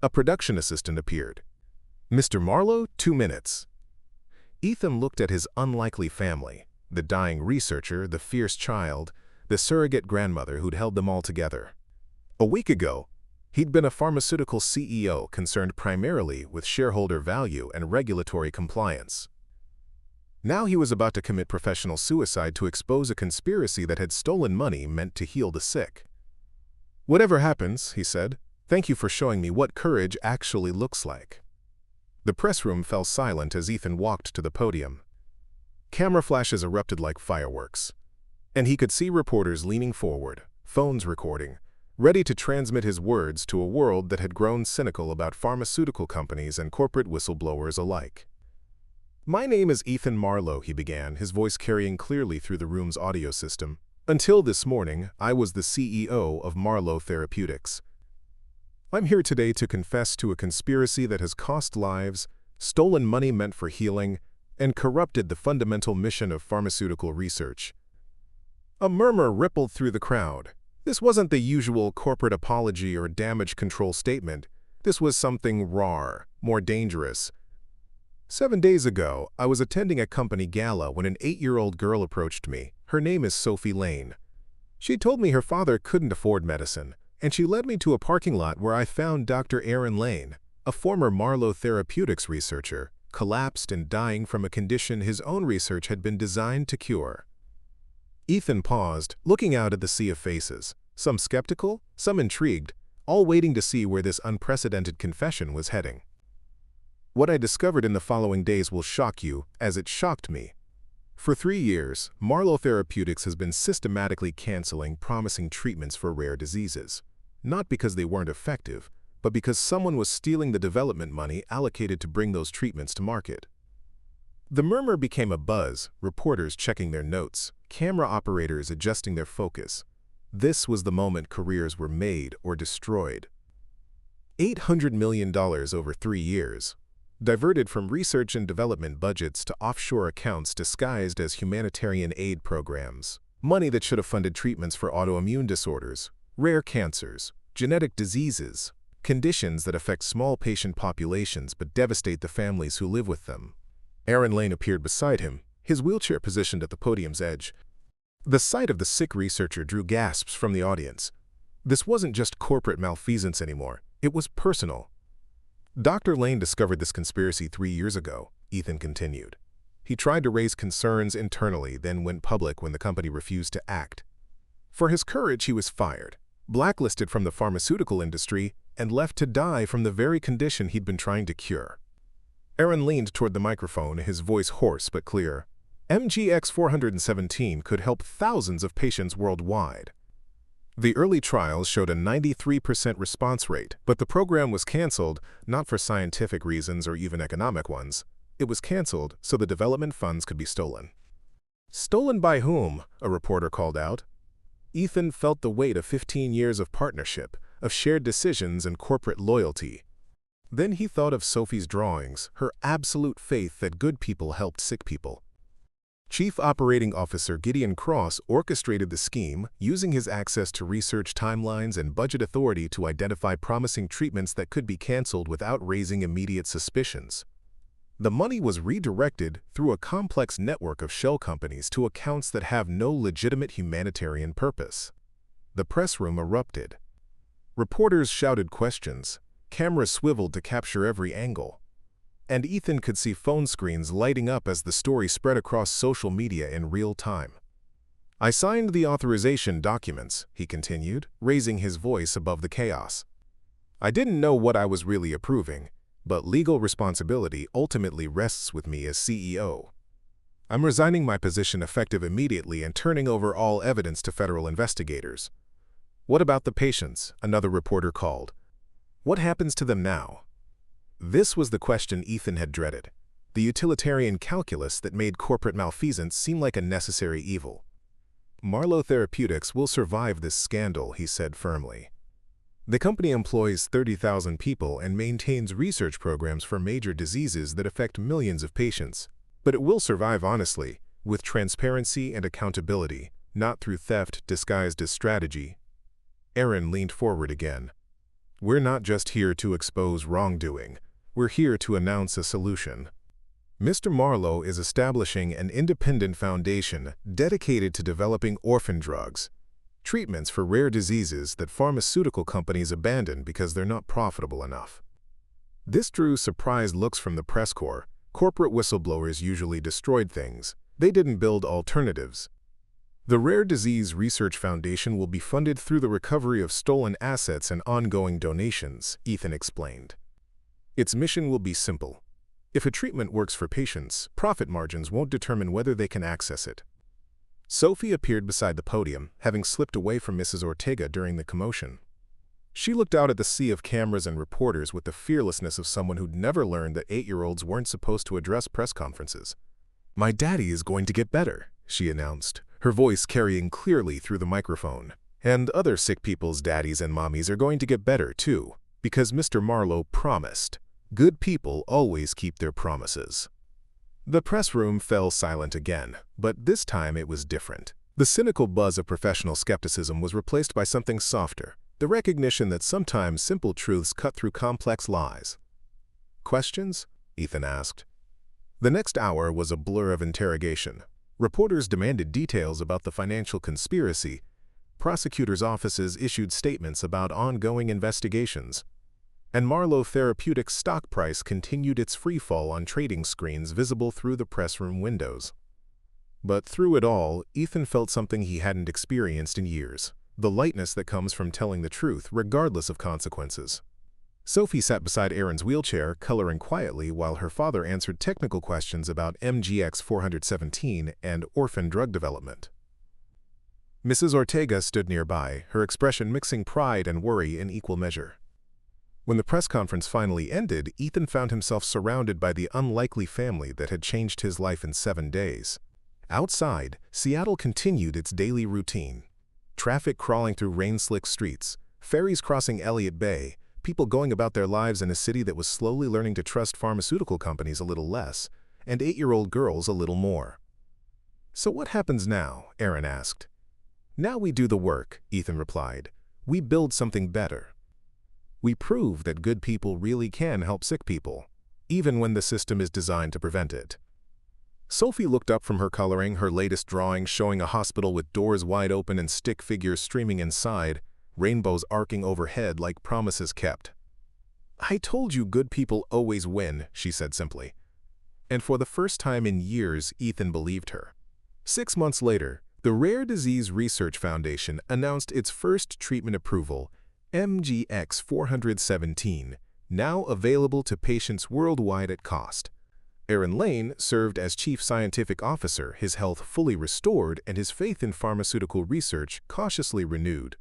A production assistant appeared. "Mr. Marlowe, 2 minutes." Ethan looked at his unlikely family, the dying researcher, the fierce child, the surrogate grandmother who'd held them all together. A week ago, he'd been a pharmaceutical CEO concerned primarily with shareholder value and regulatory compliance. Now he was about to commit professional suicide to expose a conspiracy that had stolen money meant to heal the sick. "Whatever happens," he said, "thank you for showing me what courage actually looks like." The press room fell silent as Ethan walked to the podium. Camera flashes erupted like fireworks, and he could see reporters leaning forward, phones recording, ready to transmit his words to a world that had grown cynical about pharmaceutical companies and corporate whistleblowers alike. "My name is Ethan Marlowe," he began, his voice carrying clearly through the room's audio system. "Until this morning, I was the CEO of Marlowe Therapeutics. I'm here today to confess to a conspiracy that has cost lives, stolen money meant for healing, and corrupted the fundamental mission of pharmaceutical research." A murmur rippled through the crowd. This wasn't the usual corporate apology or damage control statement. This was something raw, more dangerous. 7 days ago, I was attending a company gala when an 8-year-old girl approached me. Her name is Sophie Lane. She told me her father couldn't afford medicine, and she led me to a parking lot where I found Dr. Aaron Lane, a former Marlowe Therapeutics researcher, collapsed and dying from a condition his own research had been designed to cure. Ethan paused, looking out at the sea of faces, some skeptical, some intrigued, all waiting to see where this unprecedented confession was heading. What I discovered in the following days will shock you, as it shocked me. For 3 years, Marlowe Therapeutics has been systematically canceling promising treatments for rare diseases, not because they weren't effective, but because someone was stealing the development money allocated to bring those treatments to market. The murmur became a buzz, reporters checking their notes, camera operators adjusting their focus. This was the moment careers were made or destroyed. $800 million over 3 years, diverted from research and development budgets to offshore accounts disguised as humanitarian aid programs. Money that should have funded treatments for autoimmune disorders, rare cancers, genetic diseases, conditions that affect small patient populations but devastate the families who live with them. Aaron Lane appeared beside him, his wheelchair positioned at the podium's edge. The sight of the sick researcher drew gasps from the audience. This wasn't just corporate malfeasance anymore, it was personal. Dr. Lane discovered this conspiracy 3 years ago, Ethan continued. He tried to raise concerns internally, then went public when the company refused to act. For his courage, he was fired, blacklisted from the pharmaceutical industry, and left to die from the very condition he'd been trying to cure. Aaron leaned toward the microphone, his voice hoarse but clear. MGX 417 could help thousands of patients worldwide. The early trials showed a 93% response rate, but the program was canceled, not for scientific reasons or even economic ones. It was canceled so the development funds could be stolen. Stolen by whom? A reporter called out. Ethan felt the weight of 15 years of partnership, of shared decisions and corporate loyalty. Then he thought of Sophie's drawings, her absolute faith that good people helped sick people. Chief Operating Officer Gideon Cross orchestrated the scheme, using his access to research timelines and budget authority to identify promising treatments that could be canceled without raising immediate suspicions. The money was redirected through a complex network of shell companies to accounts that have no legitimate humanitarian purpose. The press room erupted. Reporters shouted questions. Cameras swiveled to capture every angle. And Ethan could see phone screens lighting up as the story spread across social media in real time. I signed the authorization documents, he continued, raising his voice above the chaos. I didn't know what I was really approving, but legal responsibility ultimately rests with me as CEO. I'm resigning my position effective immediately and turning over all evidence to federal investigators. What about the patients? Another reporter called. What happens to them now? This was the question Ethan had dreaded, the utilitarian calculus that made corporate malfeasance seem like a necessary evil. Marlowe Therapeutics will survive this scandal, he said firmly. The company employs 30,000 people and maintains research programs for major diseases that affect millions of patients. But it will survive honestly, with transparency and accountability, not through theft disguised as strategy. Aaron leaned forward again. We're not just here to expose wrongdoing. We're here to announce a solution. Mr. Marlowe is establishing an independent foundation dedicated to developing orphan drugs, treatments for rare diseases that pharmaceutical companies abandon because they're not profitable enough. This drew surprised looks from the press corps. Corporate whistleblowers usually destroyed things. They didn't build alternatives. The Rare Disease Research Foundation will be funded through the recovery of stolen assets and ongoing donations, Ethan explained. Its mission will be simple. If a treatment works for patients, profit margins won't determine whether they can access it. Sophie appeared beside the podium, having slipped away from Mrs. Ortega during the commotion. She looked out at the sea of cameras and reporters with the fearlessness of someone who'd never learned that 8-year-olds weren't supposed to address press conferences. My daddy is going to get better, she announced, her voice carrying clearly through the microphone. And other sick people's daddies and mommies are going to get better, too, because Mr. Marlowe promised. Good people always keep their promises. The press room fell silent again, but this time it was different. The cynical buzz of professional skepticism was replaced by something softer, the recognition that sometimes simple truths cut through complex lies. Questions? Ethan asked. The next hour was a blur of interrogation. Reporters demanded details about the financial conspiracy. Prosecutors' offices issued statements about ongoing investigations. And Marlowe Therapeutics' stock price continued its freefall on trading screens visible through the press room windows. But through it all, Ethan felt something he hadn't experienced in years: the lightness that comes from telling the truth, regardless of consequences. Sophie sat beside Aaron's wheelchair, coloring quietly while her father answered technical questions about MGX 417 and orphan drug development. Mrs. Ortega stood nearby, her expression mixing pride and worry in equal measure. When the press conference finally ended, Ethan found himself surrounded by the unlikely family that had changed his life in 7 days. Outside, Seattle continued its daily routine. Traffic crawling through rain-slick streets, ferries crossing Elliott Bay, people going about their lives in a city that was slowly learning to trust pharmaceutical companies a little less, and 8-year-old girls a little more. "So what happens now?" Aaron asked. "Now we do the work," Ethan replied. "We build something better. We prove that good people really can help sick people, even when the system is designed to prevent it." Sophie looked up from her coloring, her latest drawing showing a hospital with doors wide open and stick figures streaming inside, rainbows arcing overhead like promises kept. "I told you good people always win," she said simply. And for the first time in years, Ethan believed her. 6 months later, the Rare Disease Research Foundation announced its first treatment approval, MGX 417, now available to patients worldwide at cost. Aaron Lane served as Chief Scientific Officer, his health fully restored and his faith in pharmaceutical research cautiously renewed.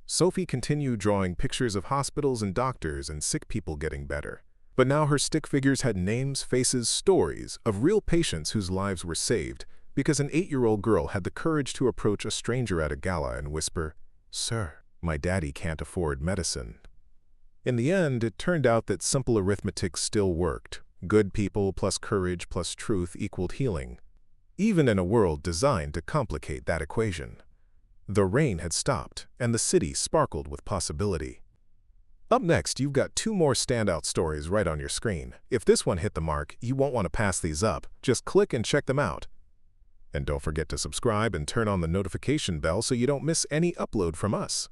Sophie continued drawing pictures of hospitals and doctors and sick people getting better. But now her stick figures had names, faces, stories of real patients whose lives were saved because an 8-year-old girl had the courage to approach a stranger at a gala and whisper, "Sir, my daddy can't afford medicine." In the end, it turned out that simple arithmetic still worked. Good people plus courage plus truth equaled healing, even in a world designed to complicate that equation. The rain had stopped, and the city sparkled with possibility. Up next, you've got 2 more standout stories right on your screen. If this one hit the mark, you won't want to pass these up. Just click and check them out. And don't forget to subscribe and turn on the notification bell so you don't miss any upload from us.